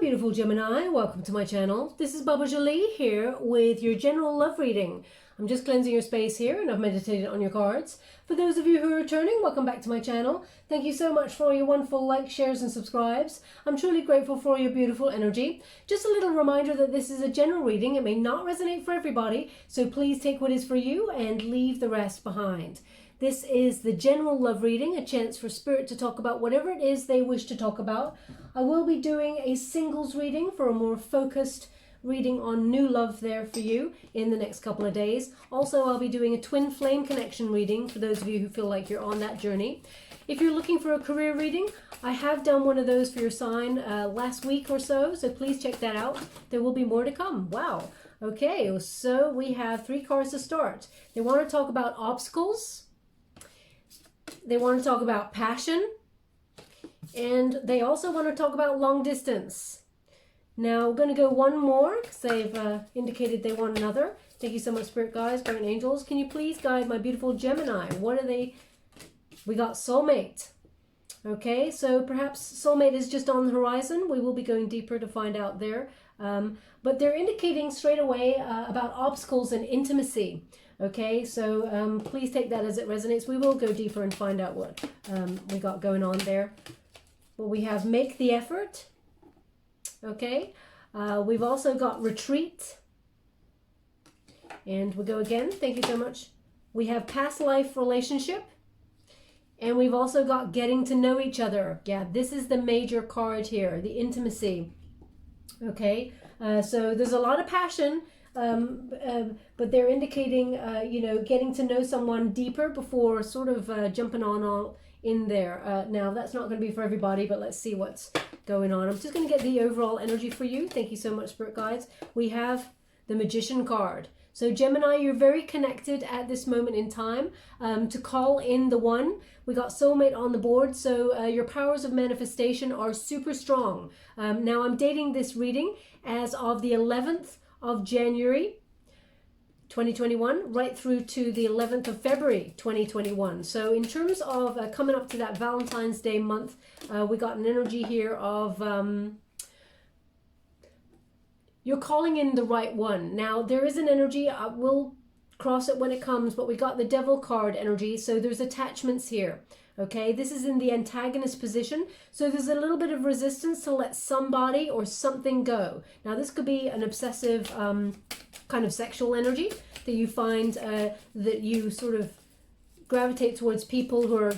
beautiful Gemini, welcome to my channel. This is Baba Jolie here with your general love reading. I'm just cleansing your space here and I've meditated on your cards. For those of you who are returning, welcome back to my channel. Thank you so much for all your wonderful likes, shares and subscribes. I'm truly grateful for your beautiful energy. Just a little reminder that this is a general reading. It may not resonate for everybody, so please take what is for you and leave the rest behind. This is the general love reading, a chance for Spirit to talk about whatever it is they wish to talk about. I will be doing a singles reading for a more focused reading on new love there for you in the next couple of days. Also, I'll be doing a twin flame connection reading for those of you who feel like you're on that journey. If you're looking for a career reading, I have done one of those for your sign last week or so please check that out. There will be more to come. Wow. Okay, so we have 3 cards to start. They want to talk about obstacles. They want to talk about passion, and they also want to talk about long distance. Now we're going to go one more because they've indicated they want another. Thank you so much, Spirit Guides, Guardian Angels. Can you please guide my beautiful Gemini? What are they? We got soulmate. Okay, so perhaps soulmate is just on the horizon. We will be going deeper to find out there. But they're indicating straight away about obstacles and intimacy. Okay, so please take that as it resonates. We will go deeper and find out what we got going on there. Well, we have make the effort. Okay, we've also got retreat. And we go again. Thank you so much. We have past life relationship. And we've also got getting to know each other. Yeah, this is the major card here, the intimacy. Okay, so there's a lot of passion. But they're indicating, getting to know someone deeper before sort of jumping on all in there. Now, that's not going to be for everybody, but let's see what's going on. I'm just going to get the overall energy for you. Thank you so much, Spirit Guides. We have the Magician card. So Gemini, you're very connected at this moment in time to call in the one. We got soulmate on the board, so your powers of manifestation are super strong. Now, I'm dating this reading as of the 11th of January 2021 right through to the 11th of February 2021. So in terms of coming up to that Valentine's Day month, we got an energy here of you're calling in the right one. Now there is an energy, I will cross it when it comes, but we got the Devil card energy, so there's attachments here. Okay, this is in the antagonist position, so there's a little bit of resistance to let somebody or something go. Now this could be an obsessive kind of sexual energy that you find that you sort of gravitate towards people who are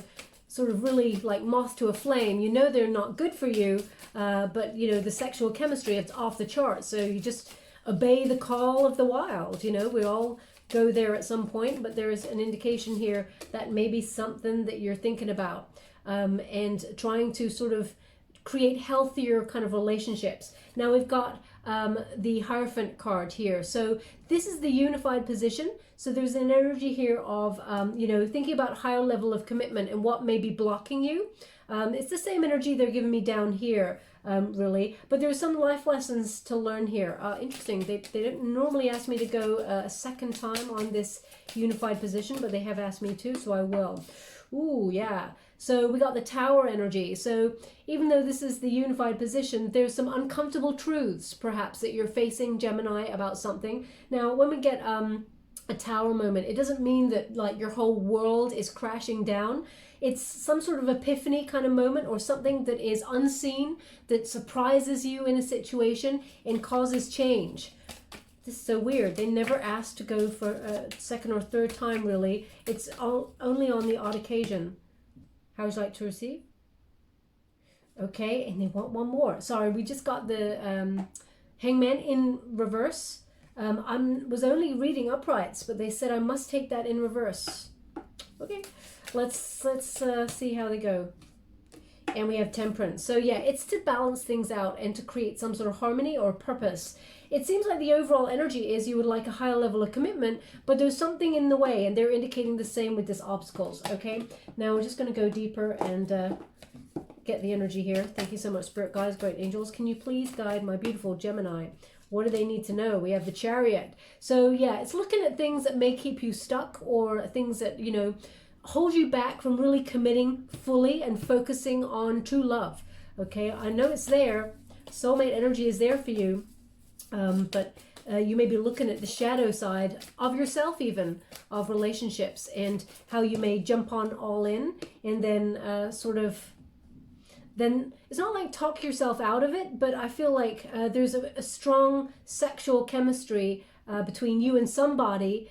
sort of really like moth to a flame. You know they're not good for you, but you know the sexual chemistry, it's off the charts, so you just obey the call of the wild. You know, we all go there at some point, but there is an indication here that maybe something that you're thinking about and trying to sort of create healthier kind of relationships. Now we've got the Hierophant card here. So this is the unified position. So there's an energy here of, thinking about higher level of commitment and what may be blocking you. It's the same energy they're giving me down here, really. But there's some life lessons to learn here. Interesting. They didn't normally ask me to go a second time on this unified position, but they have asked me to, so I will. Ooh, yeah. So we got the Tower energy. So even though this is the unified position, there's some uncomfortable truths, perhaps, that you're facing, Gemini, about something. Now, when we get a Tower moment, it doesn't mean that like your whole world is crashing down. It's some sort of epiphany kind of moment or something that is unseen, that surprises you in a situation and causes change. This is so weird. They never asked to go for a second or third time, really. It's only on the odd occasion. How would you like to receive? Okay, and they want one more. Sorry, we just got the Hangman in reverse. I was only reading uprights, but they said I must take that in reverse. Okay, let's see how they go. And we have Temperance. So yeah, it's to balance things out and to create some sort of harmony or purpose. It seems like the overall energy is you would like a higher level of commitment, but there's something in the way, and they're indicating the same with this obstacles. Okay, now we're just going to go deeper and get the energy here. Thank you so much, Spirit Guides, Great Angels. Can you please guide my beautiful Gemini? What do they need to know? We have the Chariot. So yeah, it's looking at things that may keep you stuck or things that, hold you back from really committing fully and focusing on true love. Okay, I know it's there. Soulmate energy is there for you, but you may be looking at the shadow side of yourself, even of relationships, and how you may jump on all in and then then it's not like talk yourself out of it, but I feel like there's a strong sexual chemistry between you and somebody,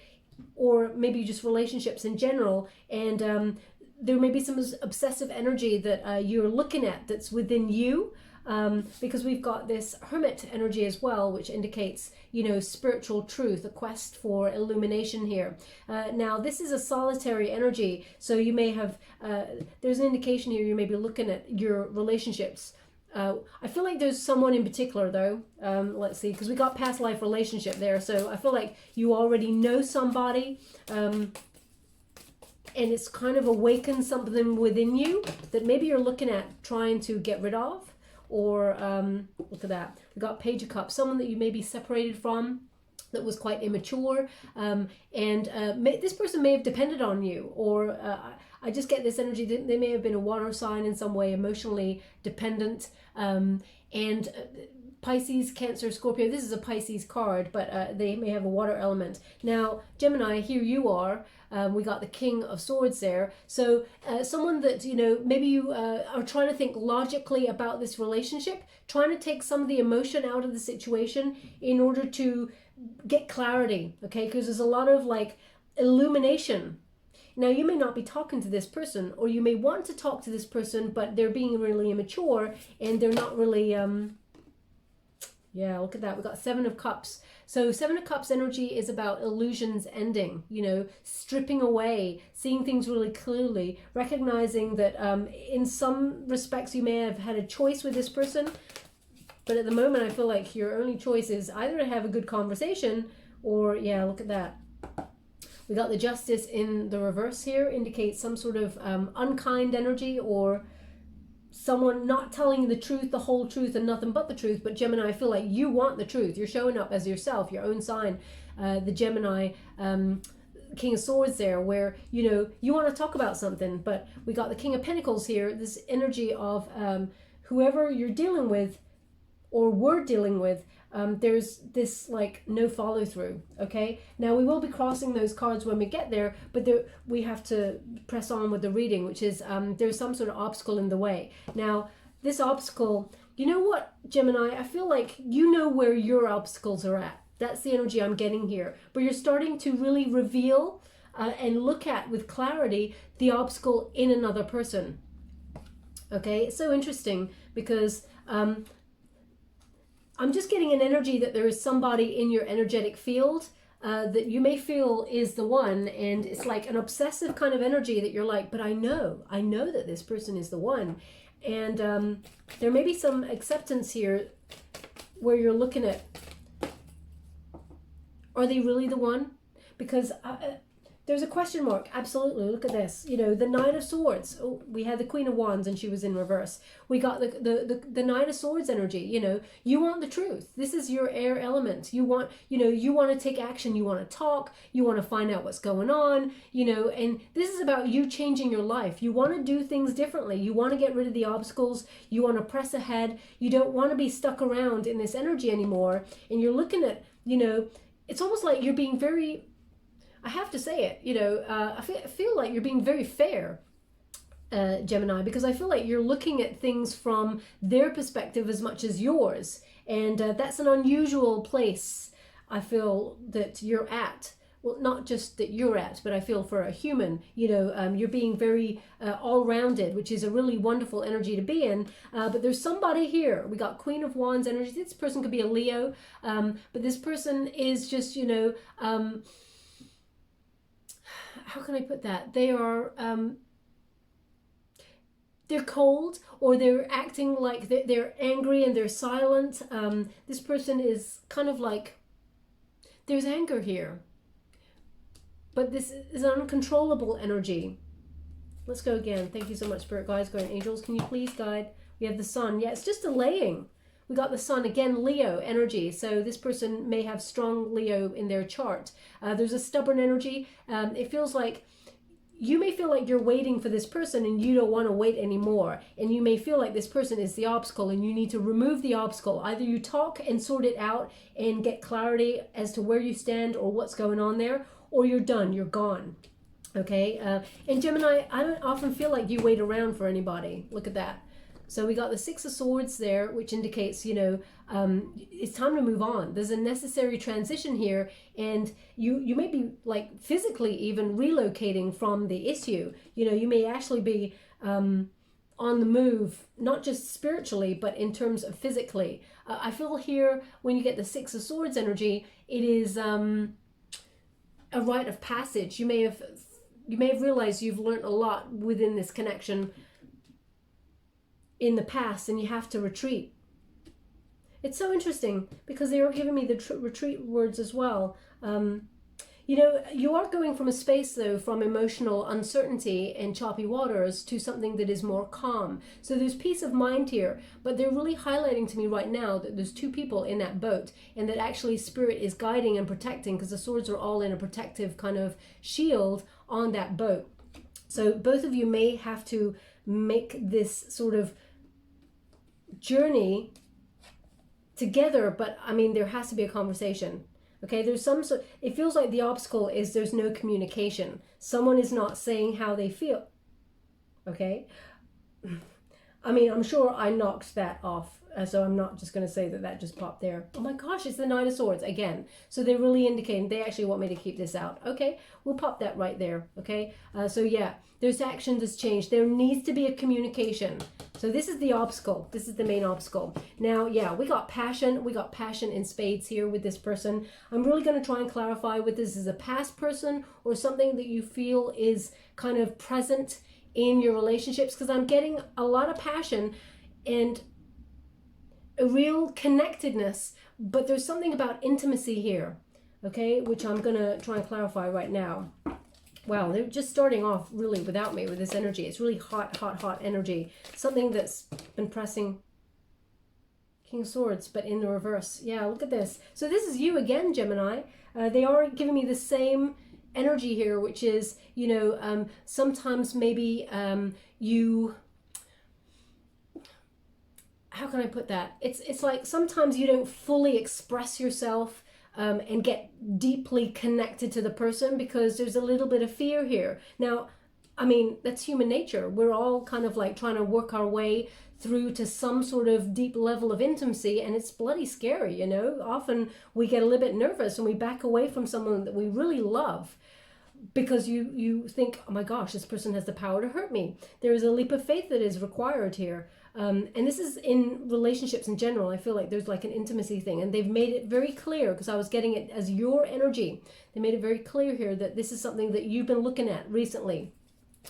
or maybe just relationships in general, and there may be some obsessive energy that you're looking at that's within you, because we've got this hermit energy as well, which indicates, you know, spiritual truth, a quest for illumination here. Now, this is a solitary energy, so you may have, there's an indication here you may be looking at your relationships. I feel like there's someone in particular, though. Let's see, because we got past life relationship there, so I feel like you already know somebody, and it's kind of awakened something within you that maybe you're looking at trying to get rid of. Or look at that, we got Page of Cups, someone that you may be separated from that was quite immature, and this person may have depended on you, or I just get this energy that they may have been a water sign in some way, emotionally dependent, and Pisces, Cancer, Scorpio. This is a Pisces card, but they may have a water element. Now, Gemini, here you are. We got the King of Swords there. So someone that, you know, maybe you are trying to think logically about this relationship, trying to take some of the emotion out of the situation in order to get clarity, okay? Because there's a lot of like illumination. Now, you may not be talking to this person, or you may want to talk to this person, but they're being really immature and they're not really... Yeah, look at that. We've got Seven of Cups. So Seven of Cups energy is about illusions ending, you know, stripping away, seeing things really clearly, recognizing that in some respects you may have had a choice with this person, but at the moment I feel like your only choice is either to have a good conversation or, yeah, look at that. We got the Justice in the reverse here, indicates some sort of unkind energy, or someone not telling the truth, the whole truth, and nothing but the truth. But Gemini, I feel like you want the truth. You're showing up as yourself, your own sign. The Gemini King of Swords there, where, you know, you want to talk about something, but we got the King of Pentacles here, this energy of whoever you're dealing with or were dealing with, there's this like no follow through. Okay, now we will be crossing those cards when we get there, but we have to press on with the reading, which is there's some sort of obstacle in the way. Now this obstacle, you know what, Gemini, I feel like you know where your obstacles are at. That's the energy I'm getting here, but you're starting to really reveal and look at with clarity the obstacle in another person. Okay, it's so interesting because I'm just getting an energy that there is somebody in your energetic field that you may feel is the one, and it's like an obsessive kind of energy that you're like, but I know that this person is the one. And there may be some acceptance here where you're looking at, are they really the one? Because there's a question mark. Absolutely. Look at this. You know, the Knight of Swords. Oh, we had the Queen of Wands and she was in reverse. We got the Knight of Swords energy. You know, you want the truth. This is your air element. You want, you know, you want to take action. You want to talk. You want to find out what's going on, you know, and this is about you changing your life. You want to do things differently. You want to get rid of the obstacles. You want to press ahead. You don't want to be stuck around in this energy anymore. And you're looking at, you know, it's almost like you're being very, I have to say it, you know, I feel like you're being very fair, Gemini, because I feel like you're looking at things from their perspective as much as yours. And that's an unusual place, I feel, that you're at. Well, not just that you're at, but I feel for a human, you know, you're being very all-rounded, which is a really wonderful energy to be in. But there's somebody here. We got Queen of Wands energy. This person could be a Leo, but this person is just, you know, how can I put that? They are, they're cold, or they're acting like they're angry and they're silent. This person is kind of like, there's anger here, but this is an uncontrollable energy. Let's go again. Thank you so much, Spirit Guides, Guardian Angels. Can you please guide? We have the Sun. Yeah, it's just delaying. We got the Sun again, Leo energy. So this person may have strong Leo in their chart. There's a stubborn energy. It feels like you may feel like you're waiting for this person and you don't want to wait anymore. And you may feel like this person is the obstacle and you need to remove the obstacle. Either you talk and sort it out and get clarity as to where you stand or what's going on there, or you're done, you're gone. Okay, and Gemini, I don't often feel like you wait around for anybody. Look at that. So we got the Six of Swords there, which indicates, you know, it's time to move on. There's a necessary transition here, and you may be like physically even relocating from the issue. You know, you may actually be on the move, not just spiritually, but in terms of physically. I feel here when you get the Six of Swords energy, it is a rite of passage. You may have realized you've learned a lot within this connection in the past, and you have to retreat. It's so interesting because they are giving me the retreat words as well. You know, you are going from a space though, from emotional uncertainty and choppy waters to something that is more calm. So there's peace of mind here, but they're really highlighting to me right now that there's two people in that boat, and that actually spirit is guiding and protecting, because the swords are all in a protective kind of shield on that boat. So both of you may have to make this sort of journey together, but I mean, there has to be a conversation. Okay, there's some sort, it feels like the obstacle is there's no communication. Someone is not saying how they feel. Okay, I mean, I'm sure I knocked that off, so I'm not just going to say that that just popped there. Oh my gosh, it's the Knight of Swords again. So they're really indicating they actually want me to keep this out. Okay, we'll pop that right there. Okay, so yeah, there's action that's changed. There needs to be a communication. So this is the obstacle. This is the main obstacle. Now, yeah, we got passion. We got passion in spades here with this person. I'm really going to try and clarify whether this is a past person or something that you feel is kind of present in your relationships, because I'm getting a lot of passion and a real connectedness, but there's something about intimacy here, okay, which I'm going to try and clarify right now. Wow, they're just starting off really without me with this energy. It's really hot, hot, hot energy. Something that's been pressing. King of Swords, but in the reverse. Yeah, look at this. So this is you again, Gemini. They are giving me the same energy here, which is, you know, sometimes maybe you... How can I put that? It's like sometimes you don't fully express yourself and get deeply connected to the person because there's a little bit of fear here. Now, I mean, that's human nature. We're all kind of like trying to work our way through to some sort of deep level of intimacy, and it's bloody scary, you know? Often we get a little bit nervous and we back away from someone that we really love because you think, oh my gosh, this person has the power to hurt me. There is a leap of faith that is required here. And this is in relationships in general. I feel like there's like an intimacy thing, and they've made it very clear, because I was getting it as your energy. They made it very clear here that this is something that you've been looking at recently.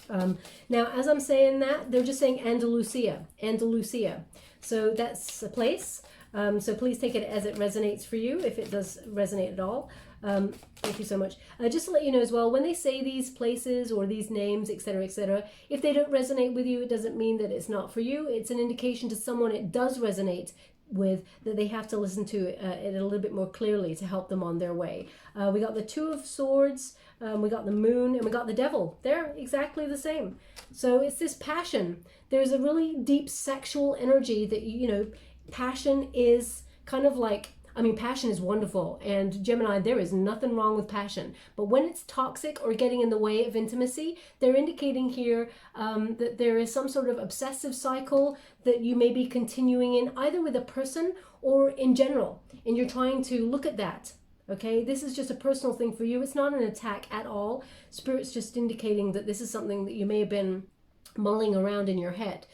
Now, as I'm saying that, they're just saying Andalusia, Andalusia. So that's a place. So please take it as it resonates for you, if it does resonate at all. Thank you so much. Just to let you know as well, when they say these places or these names, etc., if they don't resonate with you, it doesn't mean that it's not for you. It's an indication to someone it does resonate with, that they have to listen to it a little bit more clearly to help them on their way. We got the Two of Swords, we got the Moon, and we got the Devil. They're exactly the same. So it's this passion. There's a really deep sexual energy that, you know, passion is kind of like, I mean, passion is wonderful, and Gemini, there is nothing wrong with passion. But when it's toxic or getting in the way of intimacy, they're indicating here that there is some sort of obsessive cycle that you may be continuing in, either with a person or in general, and you're trying to look at that. Okay, this is just a personal thing for you. It's not an attack at all. Spirit's just indicating that this is something that you may have been mulling around in your head.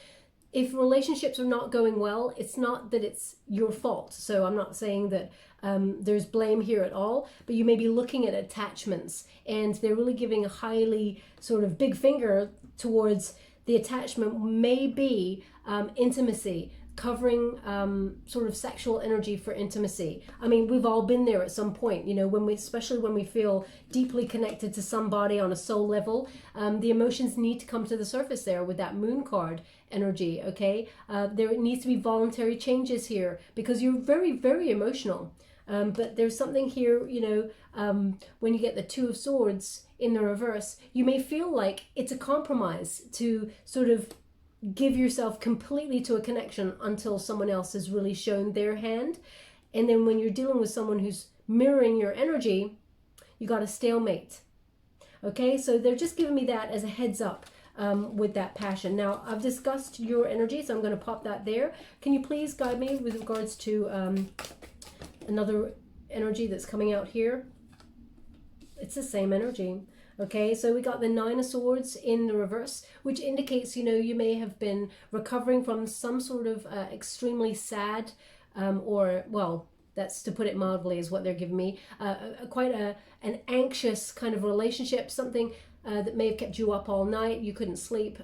If relationships are not going well, it's not that it's your fault. So I'm not saying that there's blame here at all, but you may be looking at attachments, and they're really giving a highly sort of big finger towards the attachment may be intimacy, covering sort of sexual energy for intimacy. I mean, we've all been there at some point, you know, when we, especially when we feel deeply connected to somebody on a soul level, the emotions need to come to the surface there with that Moon card energy, okay? There needs to be voluntary changes here because you're very, very emotional. But there's something here, you know, when you get the Two of Swords in the reverse, you may feel like it's a compromise to sort of give yourself completely to a connection until someone else has really shown their hand. And then when you're dealing with someone who's mirroring your energy, you got a stalemate. Okay, so they're just giving me that as a heads up with that passion. Now, I've discussed your energy, so I'm going to pop that there. Can you please guide me with regards to another energy that's coming out here? It's the same energy. Okay, so we got the Nine of Swords in the reverse, which indicates, you know, you may have been recovering from some sort of extremely sad or, well, that's to put it mildly is what they're giving me, quite an anxious kind of relationship, something that may have kept you up all night, you couldn't sleep,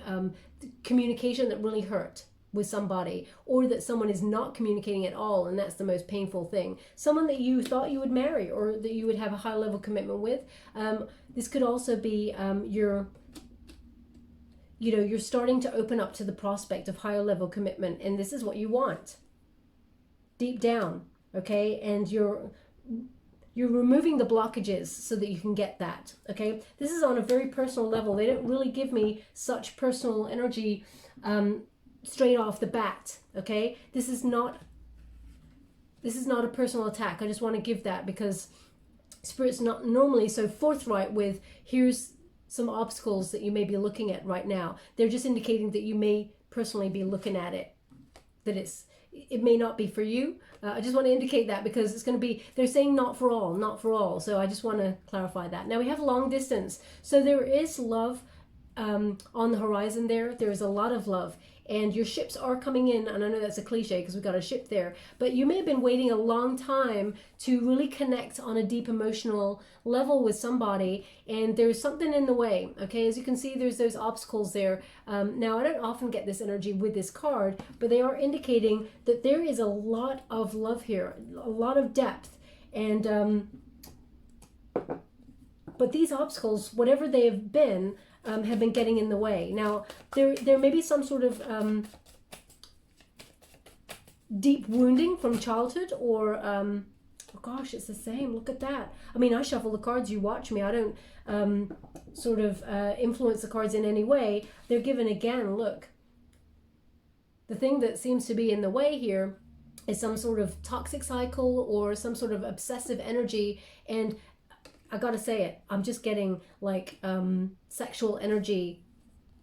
communication that really hurt with somebody, or that someone is not communicating at all, and that's the most painful thing. Someone that you thought you would marry or that you would have a high level commitment with. This could also be you're starting to open up to the prospect of higher level commitment, and this is what you want deep down. Okay, and you're removing the blockages so that you can get that. Okay, this is on a very personal level. They don't really give me such personal energy straight off the bat. Okay, this is not a personal attack. I just want to give that because Spirit's not normally so forthright with here's some obstacles that you may be looking at right now. They're just indicating that you may personally be looking at it, that it may not be for you. I just want to indicate that because it's going to be, they're saying not for all, not for all. So I just want to clarify that. Now we have long distance. So there is love on the horizon there. There is a lot of love. And your ships are coming in, and I know that's a cliche because we've got a ship there, but you may have been waiting a long time to really connect on a deep emotional level with somebody, and there's something in the way. Okay, as you can see, there's those obstacles there. Now, I don't often get this energy with this card, but they are indicating that there is a lot of love here, a lot of depth, and but these obstacles, whatever they have been getting in the way. Now, there may be some sort of deep wounding from childhood, or oh gosh, it's the same. Look at that. I mean, I shuffle the cards. You watch me. I don't sort of influence the cards in any way. They're given again. Look, the thing that seems to be in the way here is some sort of toxic cycle or some sort of obsessive energy, and I gotta say it, I'm just getting like sexual energy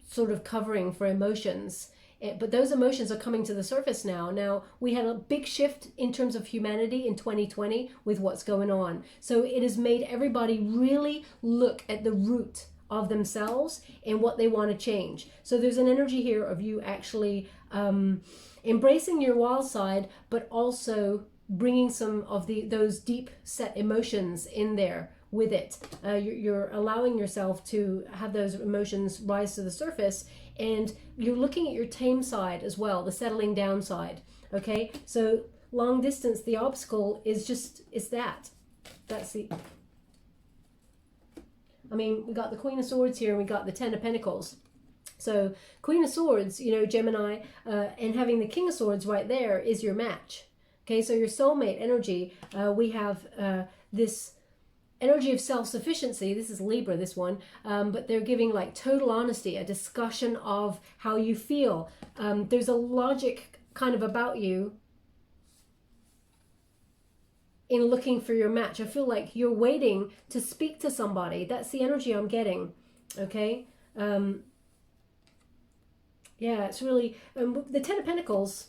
sort of covering for emotions. But those emotions are coming to the surface now. Now, we had a big shift in terms of humanity in 2020 with what's going on. So it has made everybody really look at the root of themselves and what they want to change. So there's an energy here of you actually embracing your wild side, but also bringing some of those deep set emotions in there with it. You're allowing yourself to have those emotions rise to the surface, and you're looking at your tame side as well, the settling down side. Okay, so long distance, the obstacle is that's the, I mean, we got the Queen of Swords here, and we got the Ten of Pentacles. So Queen of Swords, you know, Gemini, and having the King of Swords right there is your match. Okay, so your soulmate energy, we have this energy of self-sufficiency. This is Libra, this one, but they're giving like total honesty, a discussion of how you feel. There's a logic kind of about you in looking for your match. I feel like you're waiting to speak to somebody. That's the energy I'm getting. Okay, yeah, it's really the Ten of Pentacles.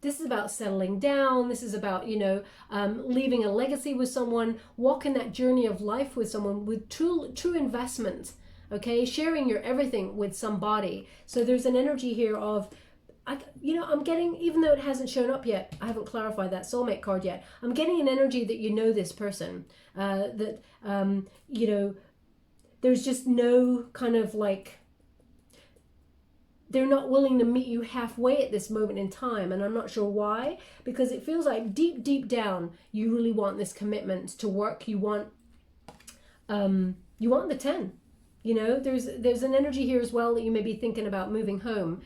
This is about settling down. This is about, you know, leaving a legacy with someone, walking that journey of life with someone with true investment, okay? Sharing your everything with somebody. So there's an energy here of, I'm getting, even though it hasn't shown up yet, I haven't clarified that soulmate card yet, I'm getting an energy that you know this person, that, you know, there's just no kind of like, they're not willing to meet you halfway at this moment in time, and I'm not sure why, because it feels like deep down you really want this commitment to work. You want the 10. You know, there's an energy here as well that you may be thinking about moving home.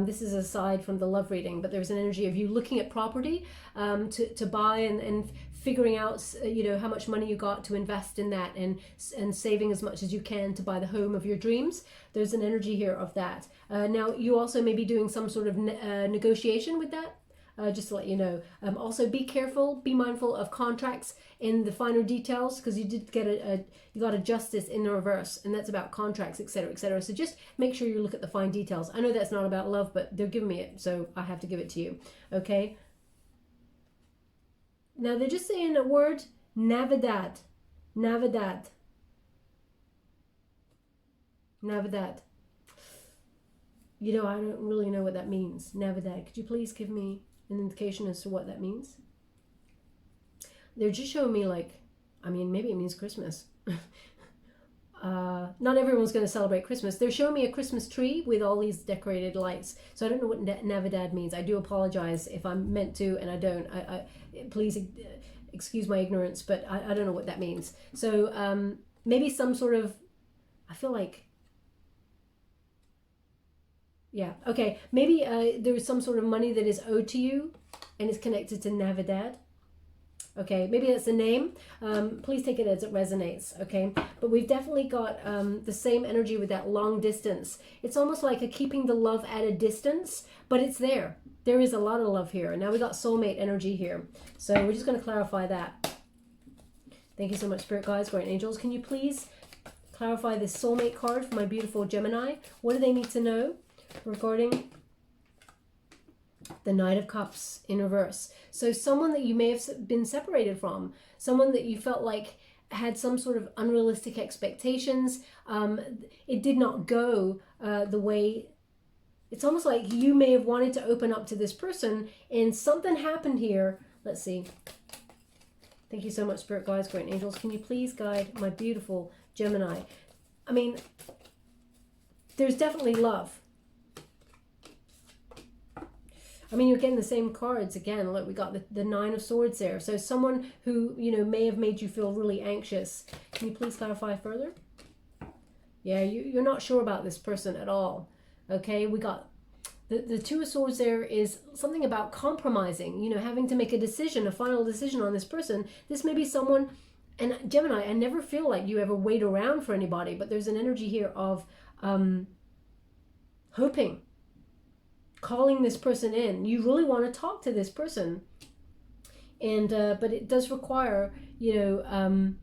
This is aside from the love reading, but there's an energy of you looking at property to buy and figuring out, you know, how much money you got to invest in that, and saving as much as you can to buy the home of your dreams. There's an energy here of that. Now, you also may be doing some sort of negotiation with that. Just to let you know. Also, be careful, be mindful of contracts in the finer details, because you did get you got a justice in the reverse, and that's about contracts, etc., etc. So just make sure you look at the fine details. I know that's not about love, but they're giving me it, so I have to give it to you. Okay. Now they're just saying a word, Navidad, Navidad, Navidad. You know, I don't really know what that means. Navidad. Could you please give me an indication as to what that means? They're just showing me, like, I mean, maybe it means Christmas. Not everyone's going to celebrate Christmas. They're showing me a Christmas tree with all these decorated lights. So I don't know what Navidad means. I do apologize if I'm meant to, and I don't. Please excuse my ignorance, but I don't know what that means. So maybe some sort of, I feel like, yeah, okay. Maybe there is some sort of money that is owed to you and is connected to Navidad. Okay, maybe that's the name. Please take it as it resonates, okay? But we've definitely got the same energy with that long distance. It's almost like a keeping the love at a distance, but it's there. There is a lot of love here. Now we got soulmate energy here. So we're just going to clarify that. Thank you so much, Spirit Guides, Guardian Angels. Can you please clarify this soulmate card for my beautiful Gemini? What do they need to know regarding the Knight of Cups in reverse? So someone that you may have been separated from, someone that you felt like had some sort of unrealistic expectations. It did not go the way, it's almost like you may have wanted to open up to this person and something happened here. Let's see. Thank you so much, Spirit Guides, Guardian Angels. Can you please guide my beautiful Gemini? I mean, there's definitely love. I mean, you're getting the same cards again. Look, we got the Nine of Swords there. So someone who, you know, may have made you feel really anxious. Can you please clarify further? Yeah, you're not sure about this person at all. Okay, we got the Two of Swords there is something about compromising, you know, having to make a decision, a final decision on this person. This may be someone, and Gemini, I never feel like you ever wait around for anybody, but there's an energy here of hoping, calling this person in. You really want to talk to this person, and but it does require, you know,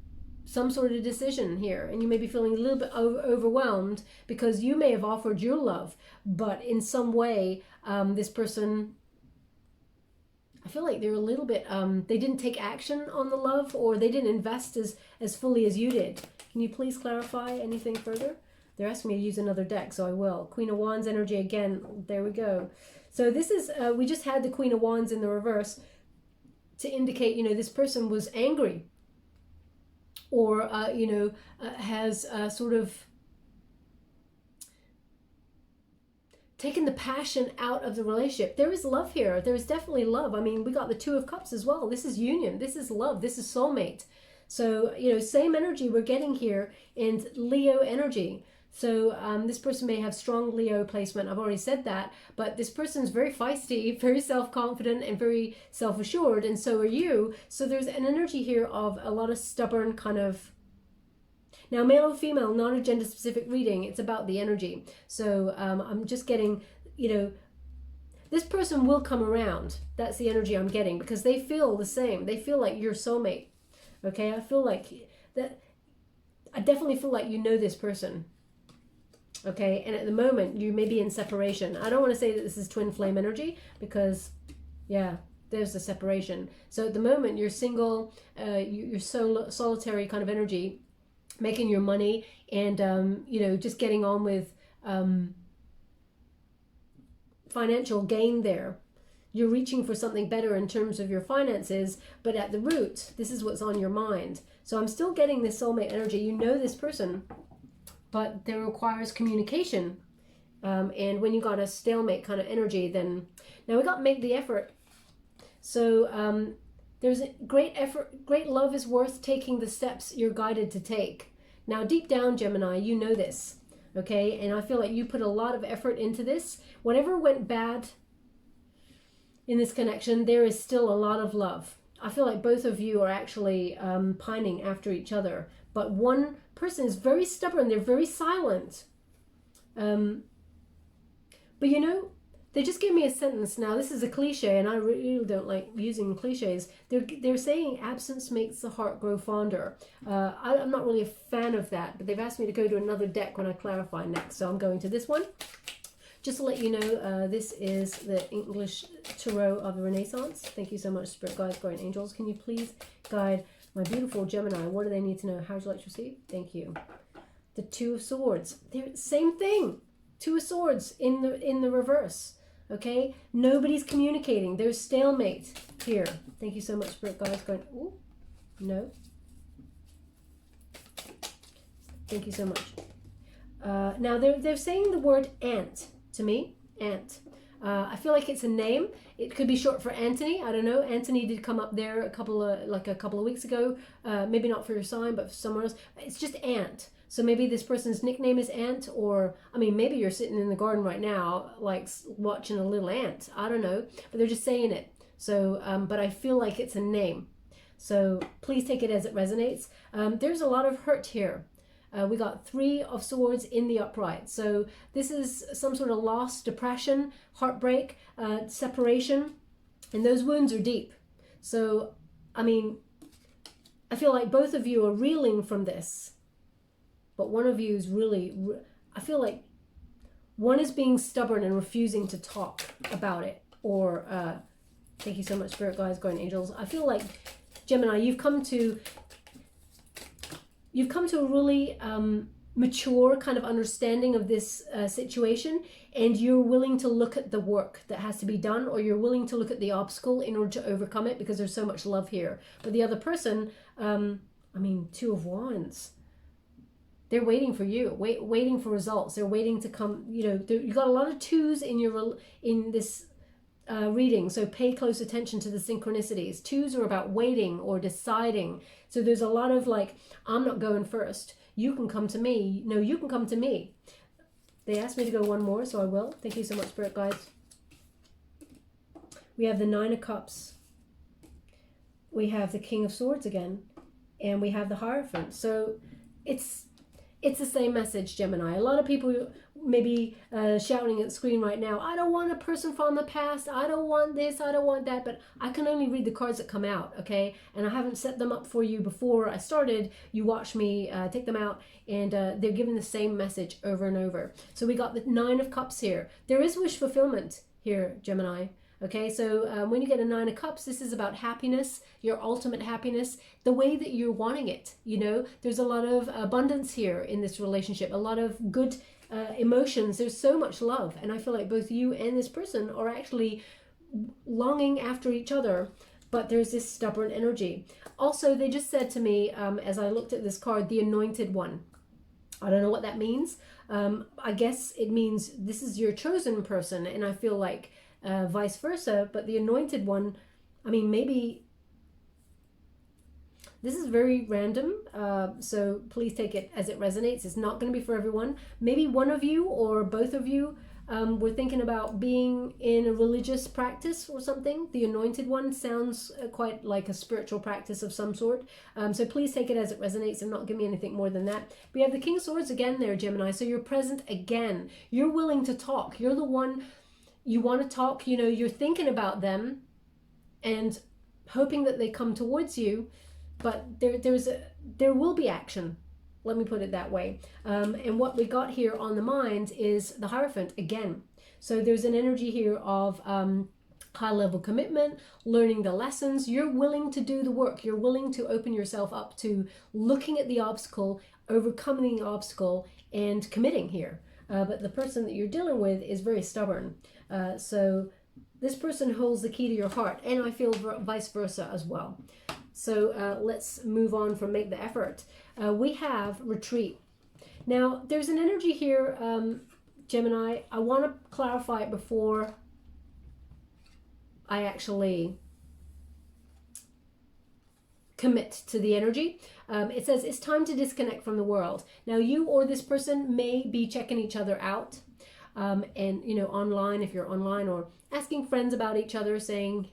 some sort of decision here, and you may be feeling a little bit overwhelmed because you may have offered your love, but in some way this person, I feel like they're a little bit they didn't take action on the love, or they didn't invest as fully as you did. Can you please clarify anything further? They're asking me to use another deck, so I will. Queen of Wands energy again. There we go. So this is, we just had the Queen of Wands in the reverse to indicate, you know, this person was angry, or, you know, has sort of taken the passion out of the relationship. There is love here. There is definitely love. I mean, we got the Two of Cups as well. This is union. This is love. This is soulmate. So, you know, same energy we're getting here in Leo energy. So this person may have strong Leo placement. I've already said that, but this person's very feisty, very self-confident, and very self-assured, and so are you. So there's an energy here of a lot of stubborn kind of, now male or female, not a gender specific reading, it's about the energy. So I'm just getting, you know, this person will come around. That's the energy I'm getting, because they feel the same. They feel like your soulmate. Okay, I feel like that. I definitely feel like you know this person. Okay, and at the moment you may be in separation. I don't want to say that this is twin flame energy, because yeah, there's the separation. So at the moment you're single, you're solitary kind of energy, making your money, and you know, just getting on with financial gain there. You're reaching for something better in terms of your finances, but at the root, this is what's on your mind. So I'm still getting this soulmate energy. You know this person, but there requires communication. And when you got a stalemate kind of energy, then now we got make the effort. So there's a great effort. Great love is worth taking the steps you're guided to take. Now, deep down, Gemini, you know this, okay? And I feel like you put a lot of effort into this. Whatever went bad in this connection, there is still a lot of love. I feel like both of you are actually pining after each other. But one person is very stubborn. They're very silent. But you know, they just gave me a sentence. Now, this is a cliche, and I really don't like using cliches. They're saying absence makes the heart grow fonder. I'm not really a fan of that, but they've asked me to go to another deck when I clarify next. So I'm going to this one. Just to let you know, this is the English Tarot of the Renaissance. Thank you so much, Spirit Guides, Guardian Angels. Can you please guide my beautiful Gemini? What do they need to know? How would you like to receive? Thank you. The Two of Swords. They're same thing. Two of Swords in the reverse. Okay? Nobody's communicating. There's stalemate here. Thank you so much, Spirit Guides. Going, ooh, no. Thank you so much. Now they're saying the word ant to me. Ant. I feel like it's a name. It could be short for Anthony. I don't know. Anthony did come up there a couple of weeks ago. Maybe not for your sign, but for somewhere else. It's just Ant. So maybe this person's nickname is Ant, or I mean, maybe you're sitting in the garden right now, like watching a little ant. I don't know, but they're just saying it. So, but I feel like it's a name. So please take it as it resonates. There's a lot of hurt here. We got Three of Swords in the upright. So this is some sort of loss, depression, heartbreak, separation, and those wounds are deep. So, I mean, I feel like both of you are reeling from this, but one of you is really, I feel like one is being stubborn and refusing to talk about it. Or, thank you so much, Spirit Guides, Guardian Angels. I feel like, Gemini, you've come to a really mature kind of understanding of this situation, and you're willing to look at the work that has to be done, or you're willing to look at the obstacle in order to overcome it, because there's so much love here. But the other person, I mean, Two of Wands, they're waiting for you, waiting for results. They're waiting to come, you know, you got a lot of twos in this reading, so pay close attention to the synchronicities. Twos are about waiting or deciding. So there's a lot of like, I'm not going first. You can come to me. No, you can come to me. They asked me to go one more, so I will. Thank you so much, Spirit Guides. We have the Nine of Cups. We have the King of Swords again. And we have the Hierophant. So it's the same message, Gemini. A lot of people maybe shouting at the screen right now, I don't want a person from the past, I don't want this, I don't want that, but I can only read the cards that come out, okay? And I haven't set them up for you before I started. You watch me take them out, and they're giving the same message over and over. So we got the Nine of Cups here. There is wish fulfillment here, Gemini. Okay, so when you get a Nine of Cups, this is about happiness, your ultimate happiness, the way that you're wanting it. You know, there's a lot of abundance here in this relationship, a lot of good emotions. There's so much love, and I feel like both you and this person are actually longing after each other, but there's this stubborn energy. Also, they just said to me, as I looked at this card, the Anointed One. I don't know what that means. I guess it means this is your chosen person, and I feel like vice versa, but the Anointed One, I mean, maybe this is very random, so please take it as it resonates. It's not going to be for everyone. Maybe one of you or both of you were thinking about being in a religious practice or something. The Anointed One sounds quite like a spiritual practice of some sort, so please take it as it resonates and not give me anything more than that. We have the King of Swords again there, Gemini, so you're present again. You're willing to talk. You're the one. You want to talk, you know, you're thinking about them and hoping that they come towards you, but there will be action. Let me put it that way. And what we got here on the mind is the Hierophant again. So there's an energy here of high level commitment, learning the lessons. You're willing to do the work. You're willing to open yourself up to looking at the obstacle, overcoming the obstacle, and committing here. But the person that you're dealing with is very stubborn. So this person holds the key to your heart, and I feel vice versa as well. So let's move on from make the effort. We have retreat. Now, there's an energy here, Gemini. I want to clarify it before I actually commit to the energy. It says it's time to disconnect from the world. Now, you or this person may be checking each other out, and online, if you're online, or asking friends about each other, saying,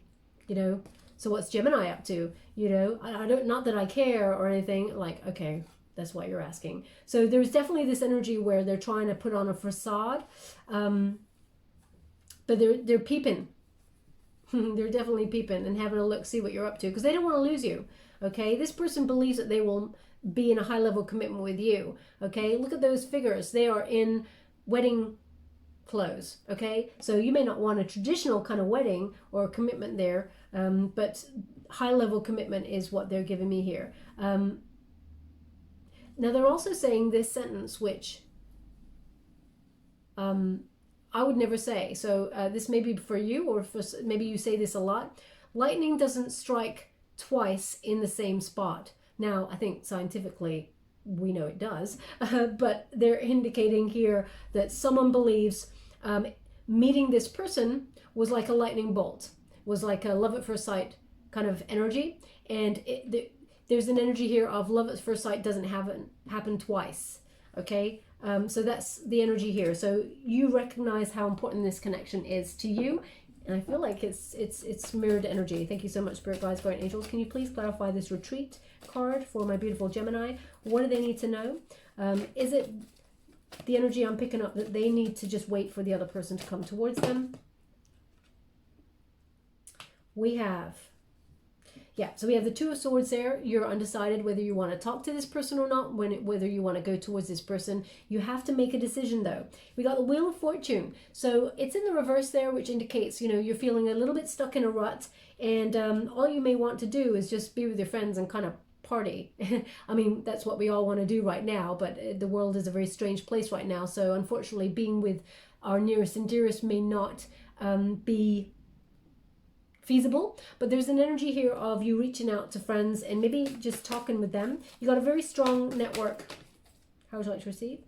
so what's Gemini up to? I don't, not that I care or anything. Like, okay, that's what you're asking. So there's definitely this energy where they're trying to put on a facade, but they're peeping. They're definitely peeping and having a look, see what you're up to, because they don't want to lose you. Okay, this person believes that they will be in a high level commitment with you. Okay, look at those figures. They are in wedding clothes. Okay, so you may not want a traditional kind of wedding or commitment there, but high level commitment is what they're giving me here. Now they're also saying this sentence, which I would never say. So this may be for you, or maybe you say this a lot. Lightning doesn't strike twice in the same spot. Now, I think scientifically we know it does, but they're indicating here that someone believes meeting this person was like a lightning bolt, was like a love at first sight kind of energy. And there's an energy here of love at first sight doesn't happen twice. Okay, so that's the energy here. So you recognize how important this connection is to you. And I feel like it's mirrored energy. Thank you so much, Spirit Guides, Guardian Angels. Can you please clarify this retreat card for my beautiful Gemini? What do they need to know? Is it the energy I'm picking up that they need to just wait for the other person to come towards them? So we have the Two of Swords there. You're undecided whether you want to talk to this person or not, whether you want to go towards this person. You have to make a decision, though. We got the Wheel of Fortune. So it's in the reverse there, which indicates, you're feeling a little bit stuck in a rut, and all you may want to do is just be with your friends and kind of party. I mean, that's what we all want to do right now, but the world is a very strange place right now. So unfortunately, being with our nearest and dearest may not be feasible, but there's an energy here of you reaching out to friends and maybe just talking with them. You got a very strong network. How would you like to receive?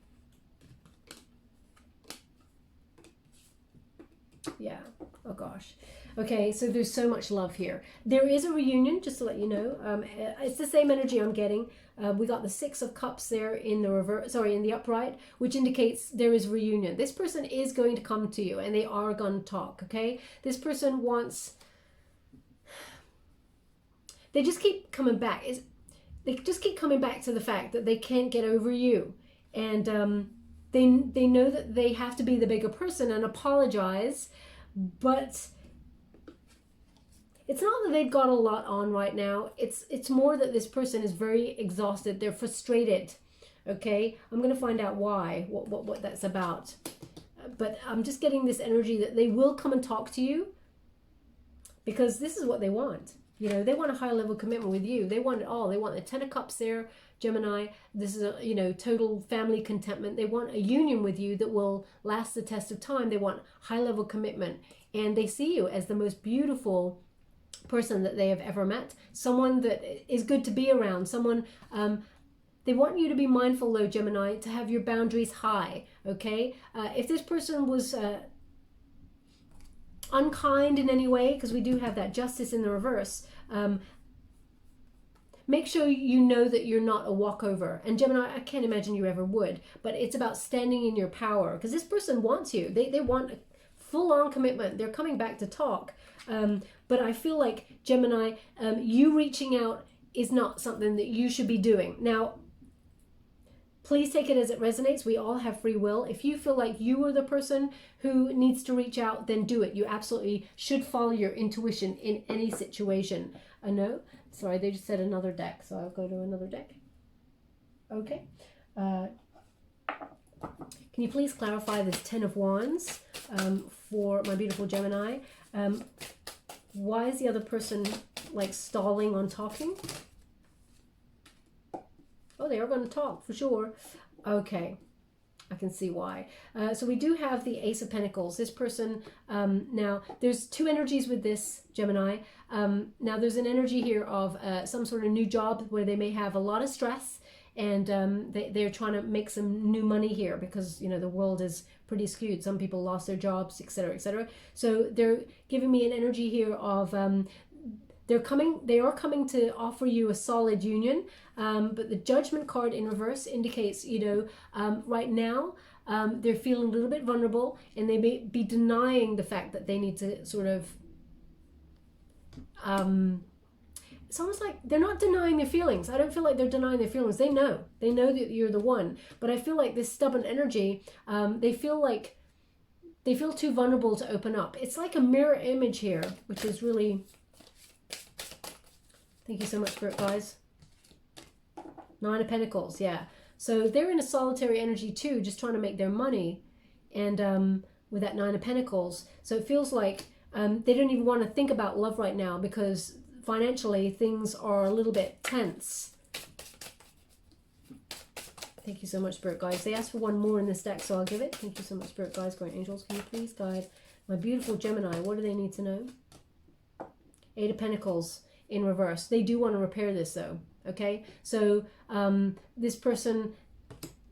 Yeah. Oh gosh. Okay, so there's so much love here. There is a reunion, just to let you know. It's the same energy I'm getting. We got the Six of Cups there in the reverse, in the upright, which indicates there is reunion. This person is going to come to you and they are going to talk, okay? This person wants... They just keep coming back. They just keep coming back to the fact that they can't get over you. And they know that they have to be the bigger person and apologize, but... It's not that they've got a lot on right now. It's more that this person is very exhausted. They're frustrated. Okay, I'm going to find out why, what that's about. But I'm just getting this energy that they will come and talk to you, because this is what they want. They want a high level commitment with you. They want it all. They want the Ten of Cups there, Gemini. This is a total family contentment. They want a union with you that will last the test of time. They want high level commitment, and they see you as the most beautiful person that they have ever met, someone that is good to be around, someone they want you to be mindful, though, Gemini, to have your boundaries high. Okay, if this person was unkind in any way, because we do have that Justice in the reverse, make sure you know that you're not a walkover. And Gemini, I can't imagine you ever would, but it's about standing in your power, because this person wants you. They want full-on commitment. They're coming back to talk. But I feel like, Gemini, you reaching out is not something that you should be doing. Now, please take it as it resonates. We all have free will. If you feel like you are the person who needs to reach out, then do it. You absolutely should follow your intuition in any situation. No, sorry, they just said another deck, so I'll go to another deck. Okay. Can you please clarify this Ten of Wands for my beautiful Gemini? Why is the other person like stalling on talking? Oh, they are going to talk for sure. Okay, I can see why. So we do have the Ace of Pentacles. This person, now there's two energies with this, Gemini. Now there's an energy here of some sort of new job where they may have a lot of stress, and they're trying to make some new money here because, the world is pretty skewed. Some people lost their jobs, etc., etc. So they're giving me an energy here of they are coming to offer you a solid union, but the Judgment card in reverse indicates, right now they're feeling a little bit vulnerable, and they may be denying the fact that they need to sort of it's almost like they're not denying their feelings. I don't feel like they're denying their feelings. They know that you're the one, but I feel like this stubborn energy, they feel too vulnerable to open up. It's like a mirror image here, which is really, thank you so much, Spirit guys. 9 of Pentacles, yeah. So they're in a solitary energy too, just trying to make their money, and with that 9 of Pentacles. So it feels like they don't even want to think about love right now, because financially things are a little bit tense. Thank you so much, Spirit guides. They asked for one more in this deck, so I'll give it. Thank you so much, Spirit guides, Great Angels. Can you please guide my beautiful Gemini? What do they need to know? 8 of Pentacles in reverse. They do want to repair this though, okay? So this person,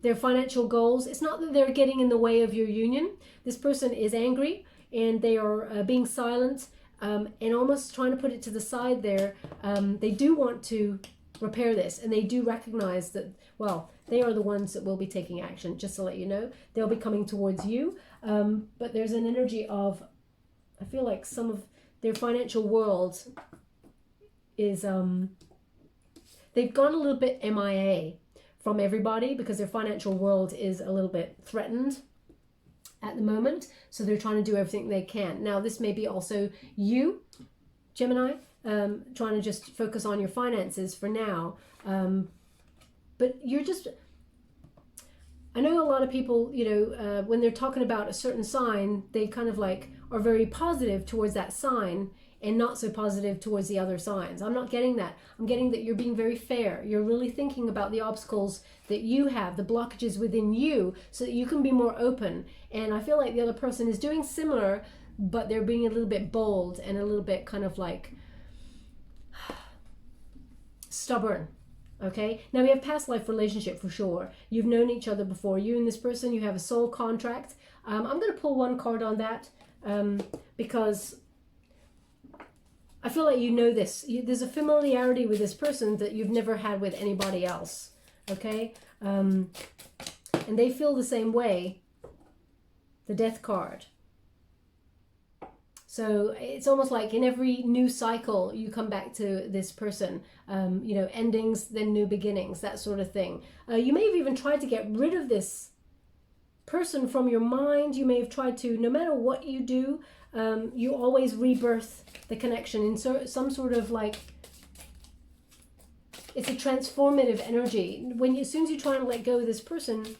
their financial goals, it's not that they're getting in the way of your union. This person is angry, and they are being silent, and almost trying to put it to the side there. They do want to repair this, and they do recognize that, well, they are the ones that will be taking action, just to let you know. They'll be coming towards you, but there's an energy of, I feel like some of their financial world is, they've gone a little bit MIA from everybody, because their financial world is a little bit threatened at the moment, so they're trying to do everything they can. Now this may be also you, Gemini, trying to just focus on your finances for now, but you're just, I know a lot of people, when they're talking about a certain sign, they kind of like are very positive towards that sign and not so positive towards the other signs. I'm not getting that. I'm getting that you're being very fair. You're really thinking about the obstacles that you have, the blockages within you, so that you can be more open. And I feel like the other person is doing similar, but they're being a little bit bold and a little bit kind of like stubborn. Okay, now we have past life relationship for sure. You've known each other before. You and this person, you have a soul contract. I'm going to pull one card on that, because I feel like you know this. There's a familiarity with this person that you've never had with anybody else. Okay, and they feel the same way. The Death card. So it's almost like in every new cycle, you come back to this person, endings, then new beginnings, that sort of thing. You may have even tried to get rid of this person from your mind. You may have tried to, no matter what you do, you always rebirth the connection in some sort of like, it's a transformative energy. As soon as you try and let go of this person,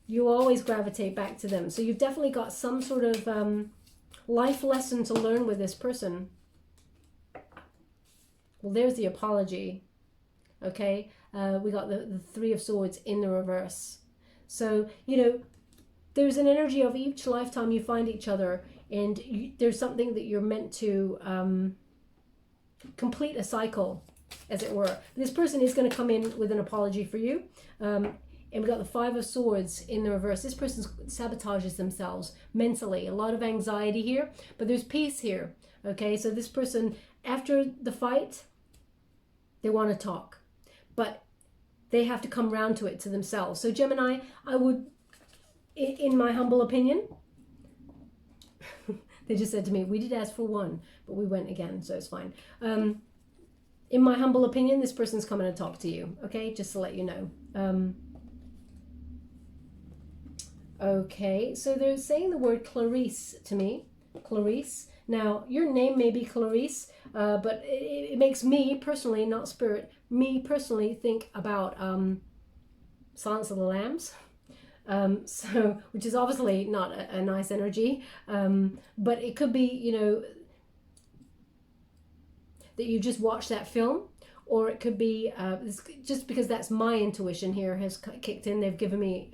you always gravitate back to them. So you've definitely got some sort of life lesson to learn with this person. Well, there's the apology. Okay, we got the 3 of Swords in the reverse. So, there's an energy of each lifetime you find each other, and there's something that you're meant to complete a cycle, as it were. This person is going to come in with an apology for you. And we got the 5 of Swords in the reverse. This person sabotages themselves mentally. A lot of anxiety here, but there's peace here. Okay, so this person, after the fight, they want to talk, but they have to come round to it to themselves. So Gemini, I would, in my humble opinion, they just said to me, we did ask for one, but we went again, so it's fine. In my humble opinion, this person's coming to talk to you. Okay, just to let you know. Okay, so they're saying the word Clarice to me. Clarice. Now, your name may be Clarice, but it makes me personally, not spirit, me personally think about Silence of the Lambs. Which is obviously not a nice energy, but it could be, that you just watch that film, or it could be just because that's my intuition here has kicked in. They've given me